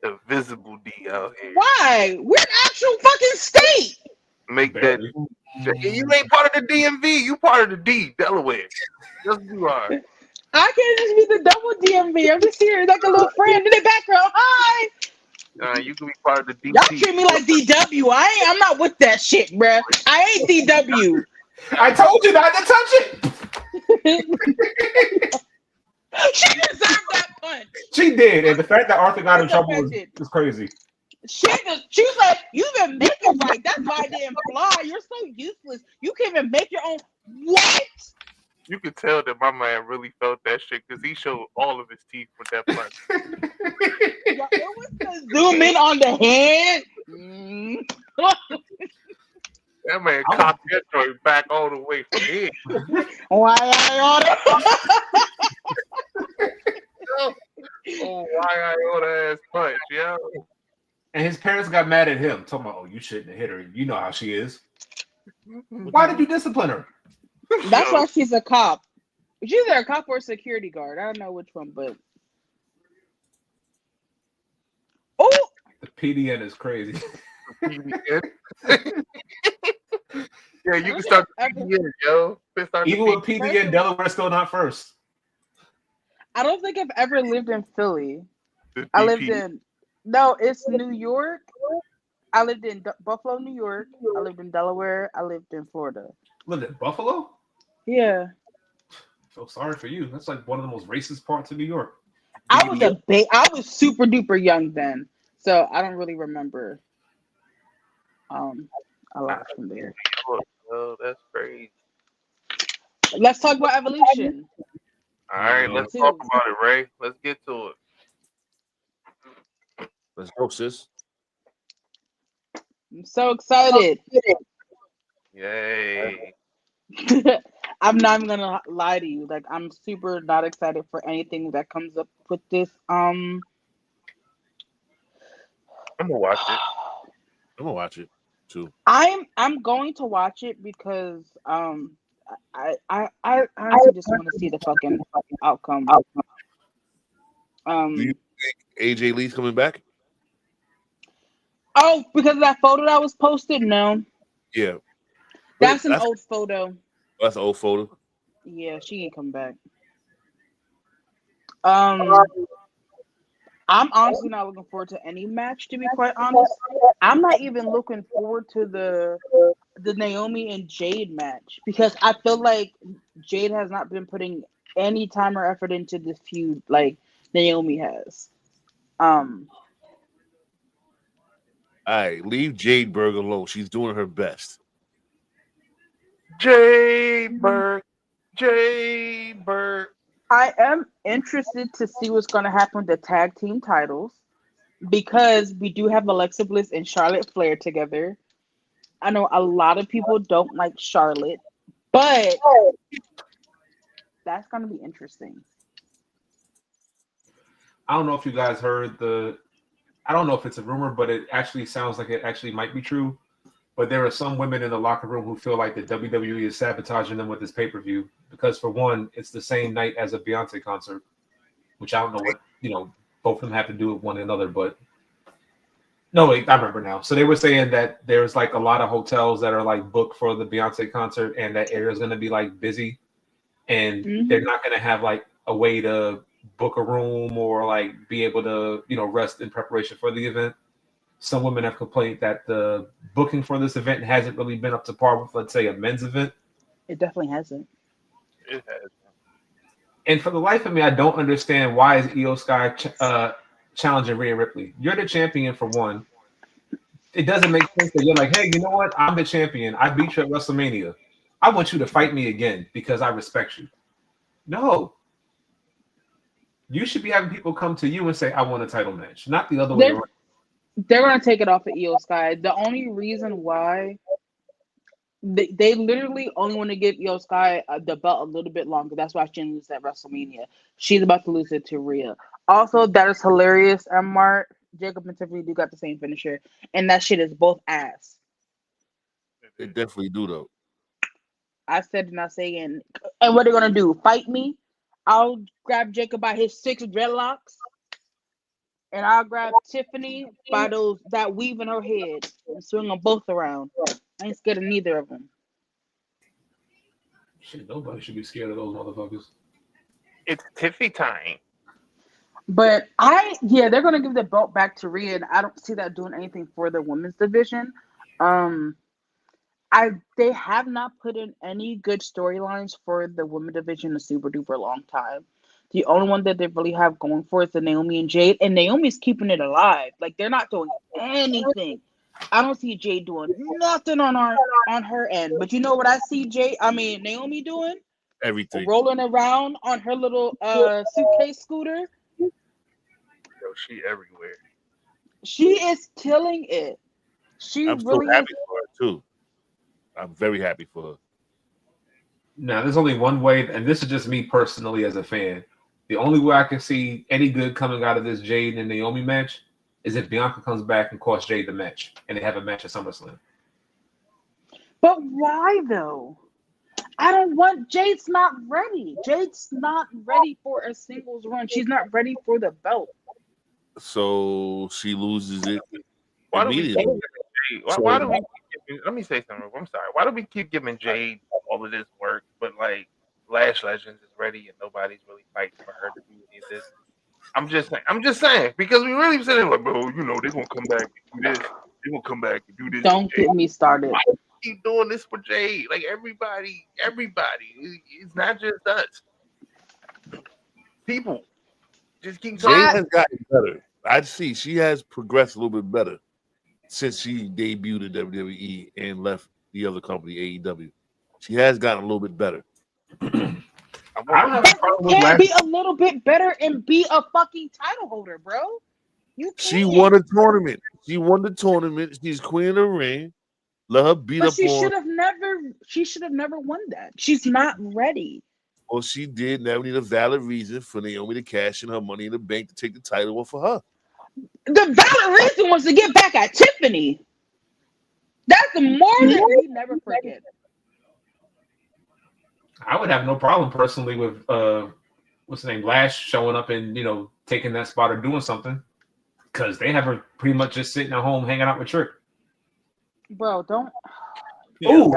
The visible D out here. Why? We're an actual fucking state. Make that. You ain't part of the DMV. You part of the D, Delaware. Yes, you are. I can't just be the double DMV. I'm just here like a little friend in the background. Hi. You can be part of the DT. Y'all treat me like DW. I'm not with that shit, bruh. I ain't DW. I told you not to touch it. She deserved that punch. She did, and the fact that Arthur got in trouble was crazy. She was like, you even make it right. That's why I didn't fly. You're so useless. You can't even make your own. What? You could tell that my man really felt that shit because he showed all of his teeth with that punch. Yo, it was to zoom in on the head. That man cocked that joint back all the way from here. Why I Oh, why I oughta ass punch, yo. And his parents got mad at him, talking about, "Oh, you shouldn't have hit her. You know how she is. Why did you discipline her?" That's why she's a cop. She's either a cop or a security guard. I don't know which one, but oh, The PDN is crazy. Yeah, you can start the PDN, yo. Even with PDN, Delaware's still not first. I don't think I've ever lived in Philly. I lived in it's New York. I lived in Buffalo, New York. I lived in Delaware. I lived in Florida. Lived in Buffalo? Yeah. So sorry for you. That's like one of the most racist parts of New York. I was super duper young then, so I don't really remember a lot from there. Oh, that's crazy. Let's talk about evolution. All right, let's talk about it, Ray. Let's get to it. Let's go, sis. I'm so excited. Yay. I'm not even gonna lie to you. Like, I'm super not excited for anything that comes up with this. I'm gonna watch it. I'm gonna watch it too. I'm going to watch it because I honestly just want to see the fucking outcome. Do you think AJ Lee's coming back? Oh, because of that photo that was posted? No. Yeah. That's an old photo. That's an old photo. Yeah, she ain't come back. I'm honestly not looking forward to any match, to be quite honest. I'm not even looking forward to the Naomi and Jade match because I feel like Jade has not been putting any time or effort into this feud like Naomi has. All right, leave Jade Berg alone. She's doing her best. Jade Berg. I am interested to see what's going to happen with the tag team titles because we do have Alexa Bliss and Charlotte Flair together. I know a lot of people don't like Charlotte, but that's going to be interesting. I don't know if you guys heard I don't know if it's a rumor, but it actually sounds like it actually might be true. But there are some women in the locker room who feel like the WWE is sabotaging them with this pay-per-view because, for one, it's the same night as a Beyonce concert, which I don't know what, both of them have to do with one another. But no, wait, I remember now. So they were saying that there's like a lot of hotels that are like booked for the Beyonce concert, and that area is going to be like busy, and they're not going to have like a way to book a room or like be able to, rest in preparation for the event. Some women have complained that the booking for this event hasn't really been up to par with, let's say, a men's event. It definitely hasn't. It has. And for the life of me, I don't understand why is Io Sky challenging Rhea Ripley. You're the champion for one. It doesn't make sense that you're like, hey, you know what? I'm the champion. I beat you at WrestleMania. I want you to fight me again because I respect you. No. You should be having people come to you and say, I want a title match, not the other way around. They're going to take it off of Io Sky. The only reason why they literally only want to give Io Sky the belt a little bit longer. That's why she didn't lose at WrestleMania. She's about to lose it to Rhea. Also, that is hilarious, Mark. Jacob and Tiffany do got the same finisher, and that shit is both ass. They definitely do, though. I said and I say, and what are they going to do? Fight me? I'll grab Jacob by his 6 dreadlocks. And I'll grab Tiffany by that weave in her head and swing them both around. I ain't scared of neither of them. Shit, nobody should be scared of those motherfuckers. It's Tiffy time. But they're gonna give the belt back to Rhea, and I don't see that doing anything for the women's division. They have not put in any good storylines for the women's division in a super duper long time. The only one that they really have going for is the Naomi and Jade, and Naomi's keeping it alive. Like, they're not doing anything. I don't see Jade doing nothing on her end. But you know what I see Naomi doing? Everything. Rolling around on her little suitcase scooter. Yo, she everywhere. She is killing it. She I'm really so happy for her too. I'm very happy for her. Now, there's only one way, and this is just me personally as a fan. The only way I can see any good coming out of this Jade and Naomi match is if Bianca comes back and costs Jade the match, and they have a match at SummerSlam. But why though? I don't want. Jade's not ready. Jade's not ready for a singles run. She's not ready for the belt. So she loses it Why do we keep immediately. giving Jade? Why do we keep giving, let me say something. I'm sorry. Why do we keep giving Jade all of this work, but like Lash Legends is ready and nobody's really fighting for her to do any of this? I'm just saying because we really saying like, bro, you know, they're gonna come back and do this. They're gonna come back and do this. Don't get me started. Why do we keep doing this for Jade? Like everybody. It's not just us. People just keep Jade has gotten better. I'd see she has progressed a little bit better since she debuted at WWE and left the other company, AEW. She has gotten a little bit better. I don't have a problem with Can't be a little bit better and be a fucking title holder, bro. You can't. She won a tournament. She won the tournament. She's queen of the ring. Let her beat But up she on. She should have never won that. She's not ready. Well, she did. Now we need a valid reason for Naomi to cash in her money in the bank to take the title off of her. The valid reason was to get back at Tiffany. That's the more than we never forget. I would have no problem personally with what's the name, Lash showing up and taking that spot or doing something, because they have her pretty much just sitting at home hanging out with Trick. Bro, don't. Oh,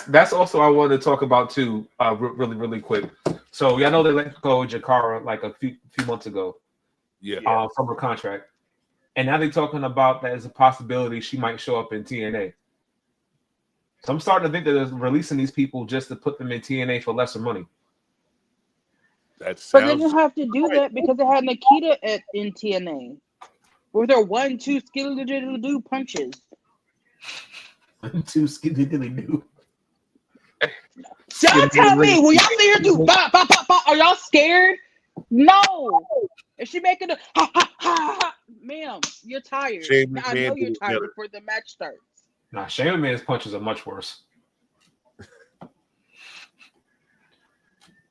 that's also I wanted to talk about too, really quick. So y'all know they let go of Jakara like a few months ago, from her contract, and now they're talking about that as a possibility she might show up in TNA. So I'm starting to think that they're releasing these people just to put them in TNA for lesser money. But then you have to do that because they had Nikita in TNA with her 1-2 skilly punches. 2 skilly do. Y'all tell me, will y'all sit here do bop, bop, bop, bop? Are y'all scared? No. Is she making a ha ha ha ha? Ma'am, you're tired. I know you're tired before the match starts. Nah, Shane McMahon's punches are much worse.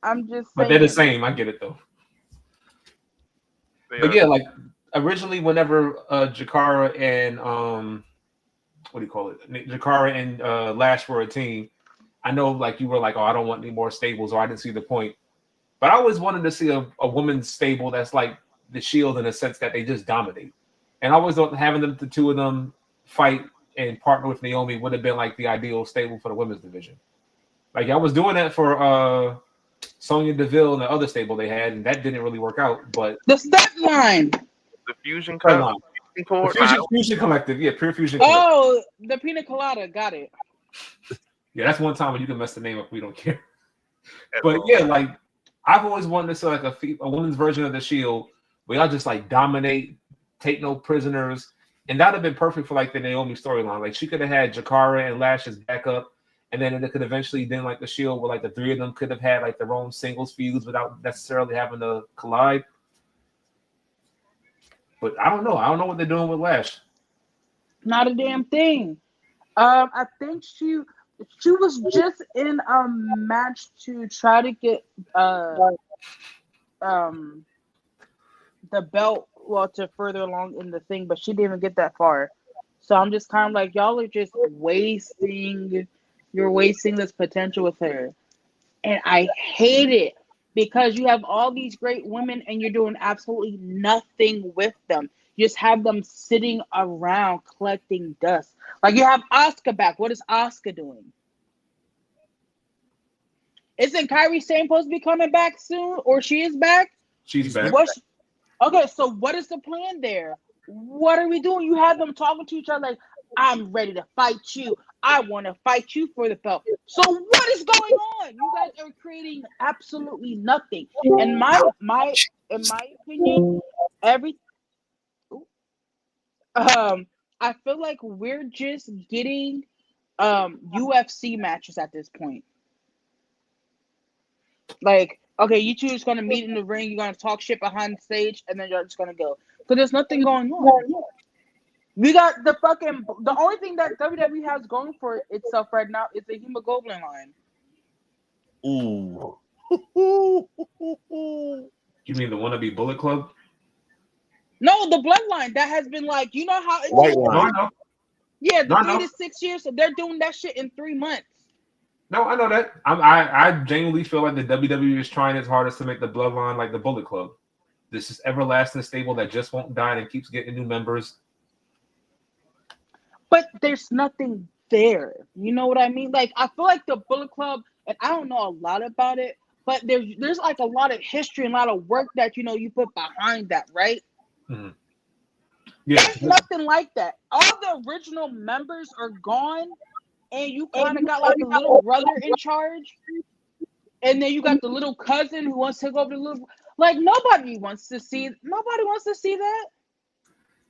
I'm just saying. But they're the same. I get it though. But yeah, like originally, whenever Jakara and Jakara and Lash were a team, I know like you were like, oh, I don't want any more stables, or I didn't see the point. But I always wanted to see a women's stable that's like the Shield in a sense that they just dominate. And I always thought having the two of them fight and partner with Naomi would have been like the ideal stable for the women's division. Like I was doing that for Sonya Deville and the other stable they had, and that didn't really work out. But the step line, the Fusion Collective, Fusion Collective, Pure Fusion. Oh, the Pina Colada, got it. Yeah, that's one time when you can mess the name up. We don't care. But yeah, like I've always wanted to see like a women's version of the Shield where y'all just like dominate, take no prisoners. And that would have been perfect for like the Naomi storyline. Like she could have had Jakara and Lash's backup, and then it could eventually been like the Shield where like the three of them could have had like their own singles feuds without necessarily having to collide. But I don't know. I don't know what they're doing with Lash. Not a damn thing. I think she was just in a match to try to get the belt to further along in the thing, but she didn't even get that far. So I'm just kind of like, y'all are just wasting this potential with her. And I hate it because you have all these great women and you're doing absolutely nothing with them. You just have them sitting around collecting dust. Like you have Asuka back. What is Asuka doing? Isn't Kairi Sane supposed to be coming back soon? Or she is back? She's back. Okay, so what is the plan there? What are we doing? You have them talking to each other like, I'm ready to fight you. I want to fight you for the belt. So what is going on? You guys are creating absolutely nothing. In my opinion, I feel like we're just getting UFC matches at this point. Like, okay, you two is gonna meet in the ring, you're gonna talk shit behind the stage, and then you're just gonna go. So there's nothing going on. We got the only thing that WWE has going for itself right now is the hemoglobin line. Ooh. You mean the wannabe Bullet Club? No, the bloodline that has been like, you know how it White took No, I line. know. yeah, the No, I 3 know. to 6 years, so they're doing that shit in 3 months. No, I know that. I genuinely feel like the WWE is trying its hardest to make the bloodline like the Bullet Club. This is everlasting stable that just won't die and keeps getting new members. But there's nothing there. You know what I mean? Like I feel like the Bullet Club, and I don't know a lot about it, but there's like a lot of history and a lot of work that you put behind that, right? Mm-hmm. Yeah, there's nothing like that. All the original members are gone, and you kind of got like the little brother in charge, and then you got the little cousin who wants to take over the little. Like nobody wants to see that.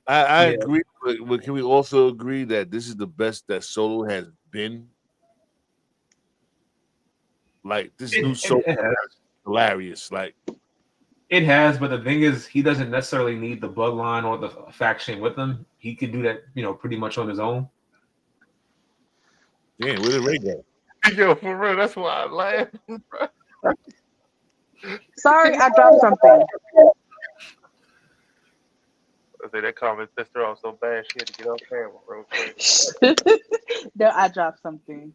I Yeah. agree, but can we also agree that this is the best that Solo has been? Like this new Solo is hilarious. Like it has, but the thing is, he doesn't necessarily need the bloodline or the faction with him. He could do that, pretty much on his own. damn, where did Ray go? Yo, for real, that's why I laugh. Sorry, I dropped something. I say that comment pissed her off so bad she had to get off camera real quick. No, I dropped something.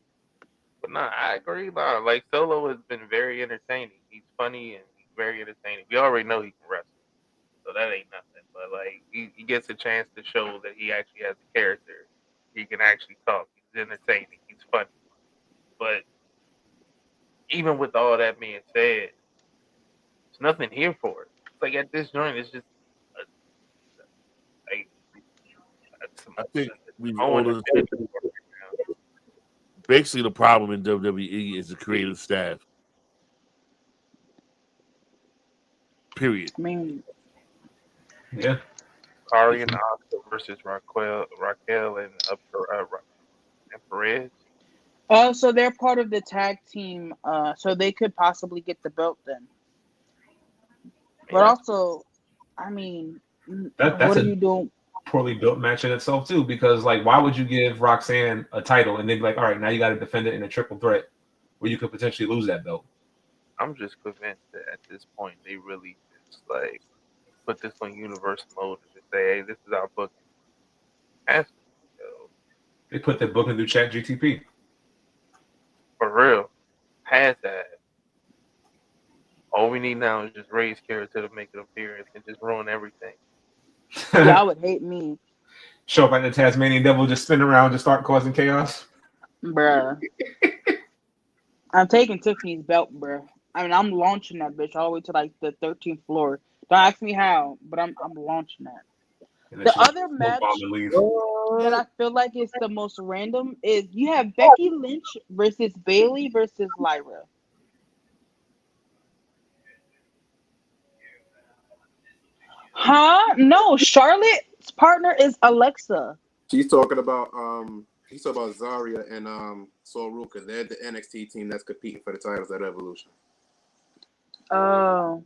But nah, I agree. Nah, like Solo has been very entertaining. He's funny and he's very entertaining. We already know he can wrestle, so that ain't nothing. But like he gets a chance to show that he actually has a character. He can actually talk. He's entertaining. He's funny. But even with all that being said, there's nothing here for it. It's like at this joint, it's just like I think we've I want all to basically the problem in WWE is the creative staff. Period. I mean, Yeah. Kari and Oscar versus Raquel and Perez. so they're part of the tag team. So they could possibly get the belt then. But also, I mean, That's what are a you doing? poorly built match in itself too, because like, why would you give Roxanne a title and then be like, all right, now you got to defend it in a triple threat where you could potentially lose that belt? I'm just convinced that at this point they really just like put this on universal mode and just say, hey, this is our booking. They put their booking through Chat GTP. For real. Has that. All we need now is just Ray's character to make an appearance and just ruin everything. Y'all would hate me. Show up like the Tasmanian devil, just spin around, just start causing chaos. Bruh. I'm taking Tiffany's belt, bruh. I mean, I'm launching that bitch all the way to like the 13th floor. Don't ask me how, but I'm launching that. The other match that I feel like is the most random is you have Becky Lynch versus Bayley versus Lyra. Huh? No, Charlotte's partner is Alexa. He's talking about Zarya and Sol Ruka. They're the NXT team that's competing for the titles at Evolution. Oh.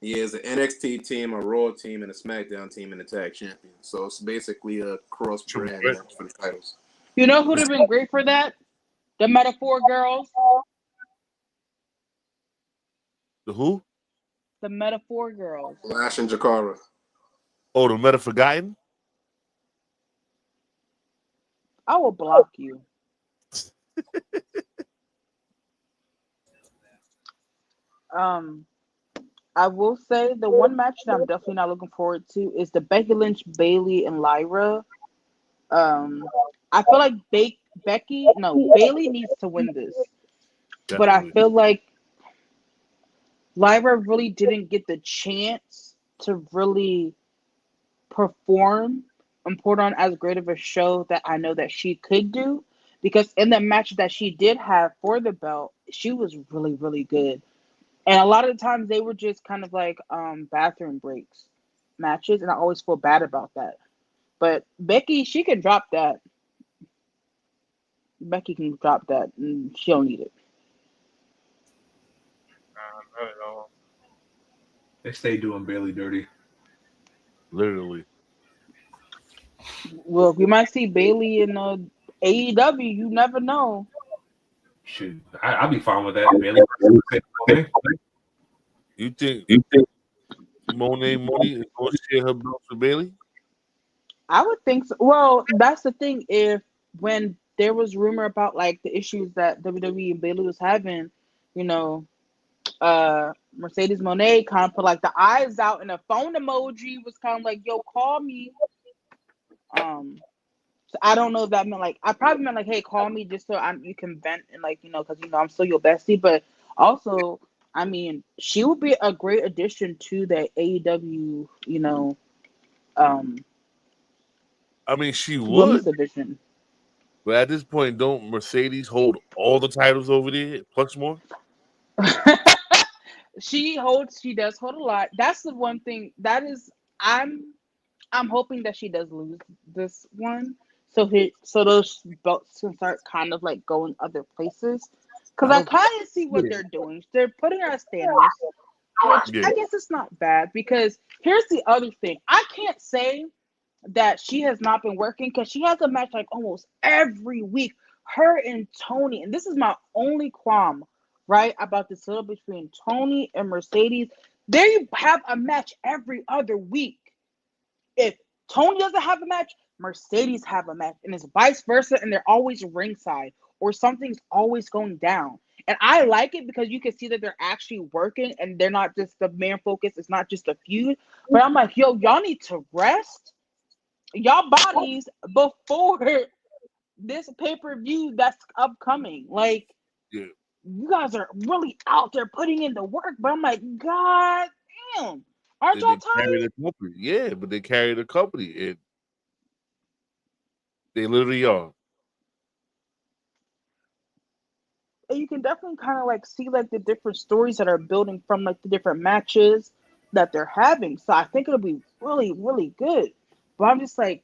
Yeah, it's an NXT team, a Raw team, and a SmackDown team, and a tag champion. So it's basically a cross brand match for the titles. You know who'd have been great for that? The Metaphor Girls. The who? The Metaphor Girls. Lash and Jakara. Oh, the Meta Forgotten? I will block you. I will say the one match that I'm definitely not looking forward to is the Becky Lynch, Bayley, and Lyra. I feel like Bayley needs to win this. Definitely. But I feel like Lyra really didn't get the chance to really perform and put on as great of a show that I know that she could do. Because in the match that she did have for the belt, she was really, really good. And a lot of the times they were just kind of like bathroom breaks matches, and I always feel bad about that. But Becky, she can drop that. Becky can drop that, and she don't need it. Not at all. They stay doing Bayley dirty. Literally. Well, we might see Bailey in AEW. You never know. Shoot, I'll be fine with that. Bailey versus Monet. You think Monet Money is going to share her belts with Bailey? I would think so. Well, that's the thing. If when there was rumor about like the issues that WWE and Bailey was having, you know, Mercedes Monet kind of put like the eyes out and a phone emoji was kind of like, "Yo, call me." So I don't know if that meant like I probably meant like, "Hey, call me just so you can vent and like because I'm still your bestie." But also, I mean, she would be a great addition to the AEW, um, I mean, she women's would, division. but at this point, don't Mercedes hold all the titles over there plus more? She does hold a lot. That's the one thing that is I'm hoping that she does lose this one, so those belts can start kind of like going other places. Because I I don't. kind of see what they're doing. They're putting her as Thanos, which Yeah, I guess it's not bad. Because here's the other thing: I can't say that she has not been working because she has a match like almost every week. Her and Tony, and this is my only qualm, right, about the battle between Tony and Mercedes. They have a match every other week. If Tony doesn't have a match, Mercedes have a match, and it's vice versa, and they're always ringside or something's always going down. And I like it because you can see that they're actually working and they're not just the main focus. It's not just a feud. But I'm like, yo, y'all need to rest y'all bodies before this pay-per-view that's upcoming. Like, yeah. you guys are really out there putting in the work, but I'm like, God damn. Aren't y'all They carry tired? the company. Yeah, but they carry the company. They literally are. And you can definitely kind of like see like the different stories that are building from like the different matches that they're having. So I think it'll be really, really good. But I'm just like,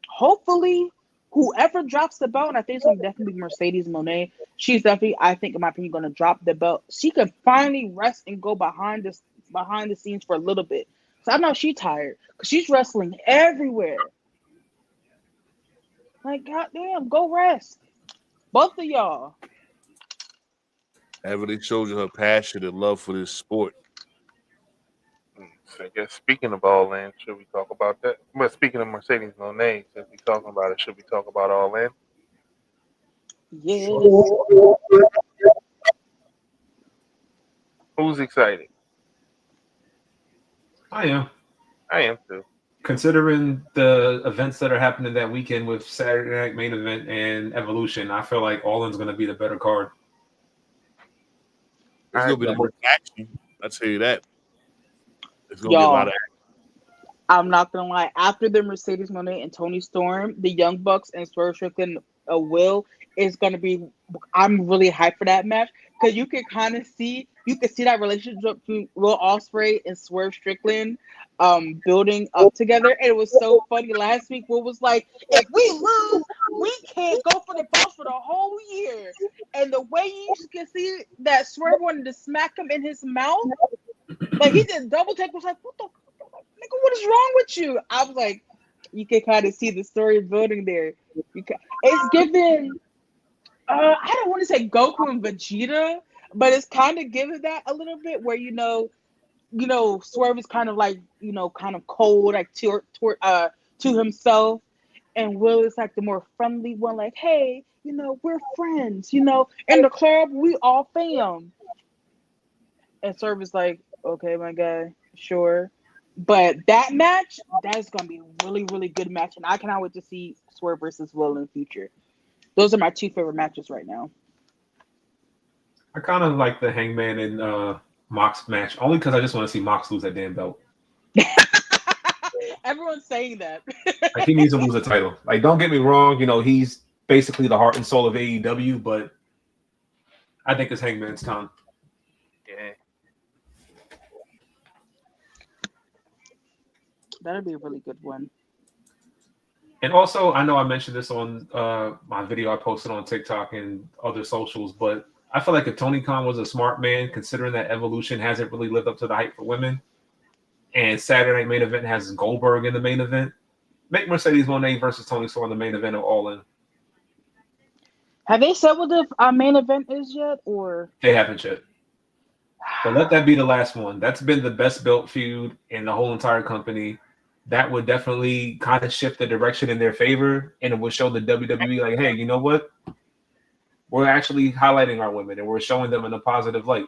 hopefully, whoever drops the belt, and I think it's going to definitely be Mercedes Monet. She's definitely, I think, in my opinion, going to drop the belt. She can finally rest and go behind the scenes for a little bit. So I know she's tired because she's wrestling everywhere. Like, goddamn, go rest, both of y'all. That really shows you her passion and love for this sport. So I guess speaking of All In, should we talk about that? But speaking of Mercedes Moné, since we talking about it, should we talk about All In? Yes. Who's excited? I am. I am too. Considering the events that are happening that weekend with Saturday Night Main Event and Evolution, I feel like All In's going to be the better card. It's gonna be the most action. I'll tell you that. It's gonna be a lot Y'all, of I'm not gonna lie. After the Mercedes Monet and Tony Storm, the Young Bucks and Swerve Strickland Will is gonna be. I'm really hyped for that match because you can kind of see that relationship between Will Ospreay and Swerve Strickland, building up together. And it was so funny last week. Will was like, "If we lose, we can't go for the belts for the whole year." And the way you can see that Swerve wanted to smack him in his mouth, like he did double take. Was like, "What the nigga, what is wrong with you?" I was like, you can kind of see the story building there. It's given, I don't want to say Goku and Vegeta, but it's kind of given that a little bit where Swerve is kind of like kind of cold, like to himself, and Will is like the more friendly one, like, hey, we're friends, in the club we all fam, and Swerve is like, okay, my guy, sure. But that match, that's gonna be a really, really good match, and I cannot wait to see Swerve versus Will in the future. Those are my two favorite matches right now. I kind of like the Hangman and Mox match, only because I just want to see Mox lose that damn belt. Everyone's saying that. Like, he needs to lose a title. Like, don't get me wrong, he's basically the heart and soul of AEW, but I think it's Hangman's time. Yeah. That'd be a really good one. And also, I know I mentioned this on my video I posted on TikTok and other socials, but I feel like if Tony Khan was a smart man, considering that Evolution hasn't really lived up to the hype for women, and Saturday Night Main Event has Goldberg in the main event, Make Mercedes Moné versus Toni Storm the main event of All In. Have they said what the main event is yet, or They haven't yet. But let that be the last one. That's been the best built feud in the whole entire company. That would definitely kind of shift the direction in their favor, and it would show the WWE like, hey, you know what? We're actually highlighting our women, and we're showing them in a positive light.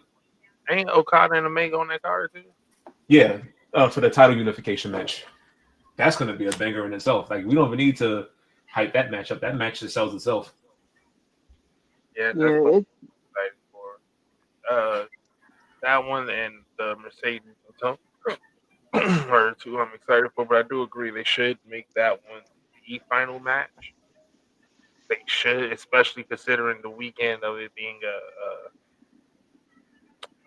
Ain't Okada and Omega on that card too? Yeah, for the title unification match. That's going to be a banger in itself. Like, we don't even need to hype that match up. That match just sells itself. Yeah, that's yeah, what it, I'm excited for. That one and the Mercedes and Tony are two I'm excited for. But I do agree they should make that one the final match. They should, especially considering the weekend of it being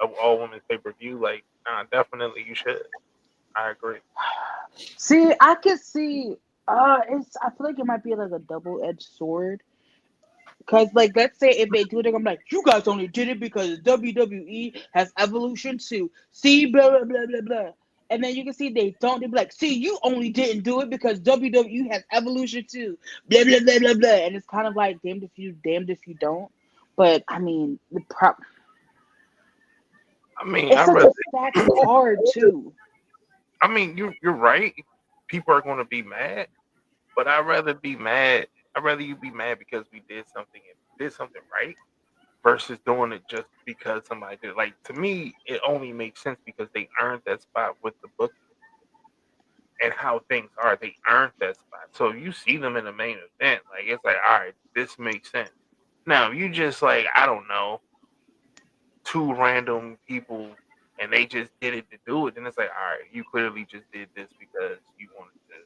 a all women's pay per view. Like, definitely you should. I agree. see, I could see. It's. I feel like it might be like a double-edged sword. Cause like, let's say if they do it, I'm like, you guys only did it because WWE has Evolution too. See, blah blah blah blah blah. And then you can see they don't. They be like, see, you only didn't do it because WWE has Evolution too. Blah blah blah blah blah. And it's kind of like damned if you don't. But I mean, I mean, it's I such rather. a stacked card too. I mean, you're right. People are going to be mad, but I'd rather be mad. I'd rather you be mad because we did something and did something right versus doing it just because somebody did. Like, to me, it only makes sense because they earned that spot with the book and how things are. They earned that spot. So you see them in the main event, like it's like, all right, this makes sense. Now you just like, I don't know, two random people and they just did it to do it, then it's like, all right, you clearly just did this because you wanted to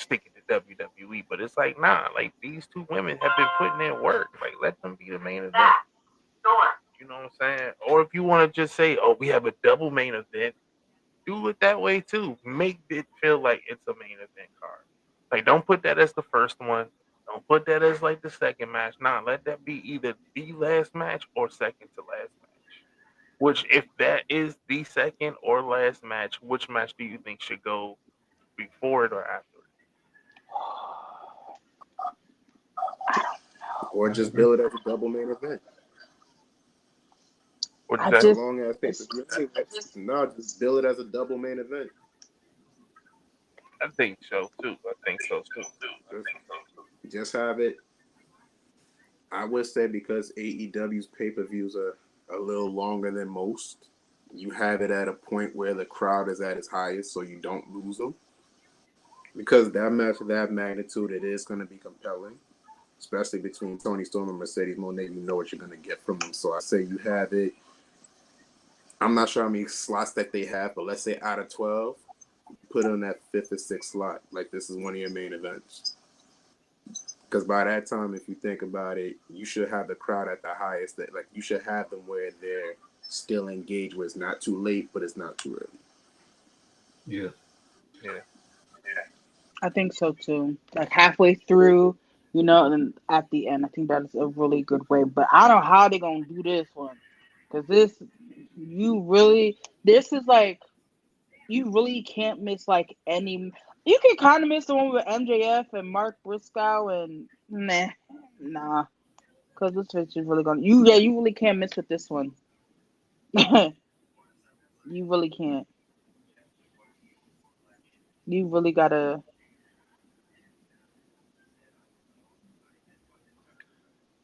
stick it to WWE. But it's like, nah, like these two women have been putting in work. Like, let them be the main event. You know what I'm saying? Or if you want to just say, oh, we have a double main event, do it that way too. Make it feel like it's a main event card. Like, don't put that as the first one. Don't put that as like the second match. Nah, let that be either the last match or second to last match. Which, if that is the second or last match, which match do you think should go before it or after Or just bill it as a double main event. it? I As just, long as no, just bill it as a double main event. I think so too. I think so too. Just have it. I would say because AEW's pay-per-views are a little longer than most, you have it at a point where the crowd is at its highest, so you don't lose them. Because that match of that magnitude, it is going to be compelling, especially between Toni Storm and Mercedes Moné. You know what you're going to get from them. So I say you have it. I'm not sure how many slots that they have, but let's say out of 12, put on that fifth or sixth slot. Like, this is one of your main events. Because by that time, if you think about it, you should have the crowd at the highest. That, like, you should have them where they're still engaged, where it's not too late, but it's not too early. Yeah. Yeah. I think so too. Like halfway through, and then at the end, I think that's a really good way. But I don't know how they're gonna do this one, because this is like, you really can't miss like any. You can kind of miss the one with MJF and Mark Briscoe and nah, because this is really gonna you really can't miss with this one. You really can't. You really gotta.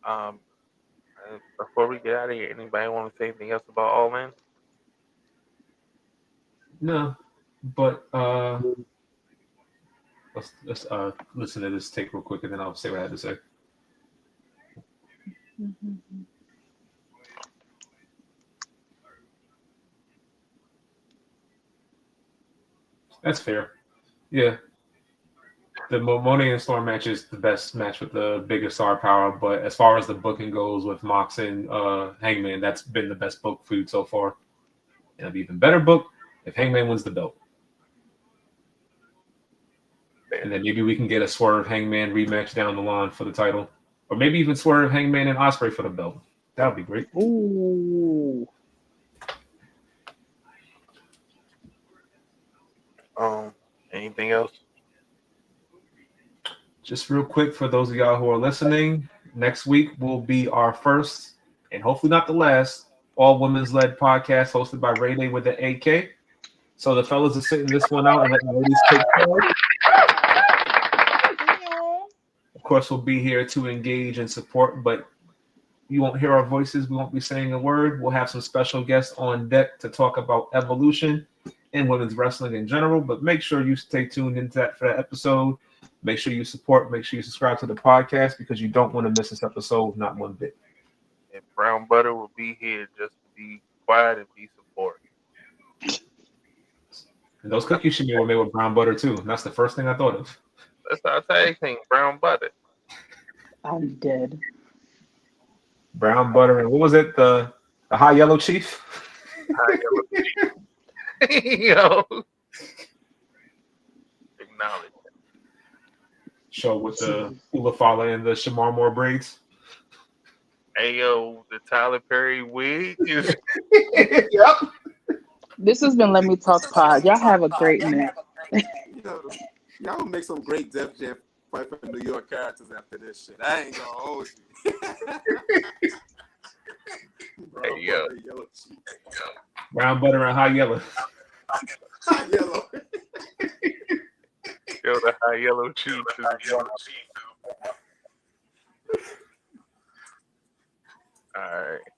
Um, before we get out of here, anybody want to say anything else about All In? No, but let's listen to this take real quick, and then I'll say what I had to say. That's fair. Yeah. The Monet and Storm match is the best match with the biggest star power, but as far as the booking goes with Mox and Hangman, that's been the best book food so far. It'll be even better book if Hangman wins the belt. And then maybe we can get a Swerve Hangman rematch down the line for the title. Or maybe even Swerve Hangman and Ospreay for the belt. That would be great. Ooh. Anything else? Just real quick for those of y'all who are listening, next week will be our first and hopefully not the last all women's led podcast hosted by Ray Day with the AK. So the fellas are sitting this one out and letting the ladies take charge. Of course, we'll be here to engage and support, but you won't hear our voices. We won't be saying a word. We'll have some special guests on deck to talk about evolution and women's wrestling in general. But make sure you stay tuned into that for that episode. Make sure you support. Make sure you subscribe to the podcast because you don't want to miss this episode, not one bit. And Brown Butter will be here just to be quiet and be supportive. And those cookies should be made with brown butter too. And that's the first thing I thought of. That's our tag team, Brown Butter. I'm dead. Brown butter and what was it? The high yellow chief? High Yellow Chief. Yo. Acknowledge. Show with the Ula Fala and the Shamar Moore braids. Hey, yo, the Tyler Perry wig is... Yep. This has been Let Me Talk Pod. Y'all have a great night. Y'all make some great Def Jam Fight for New York characters after this shit. I ain't gonna hold you. Hey, yo. Brown butter and high yellow. High yellow. Yo, the High Yellow Chief. All right.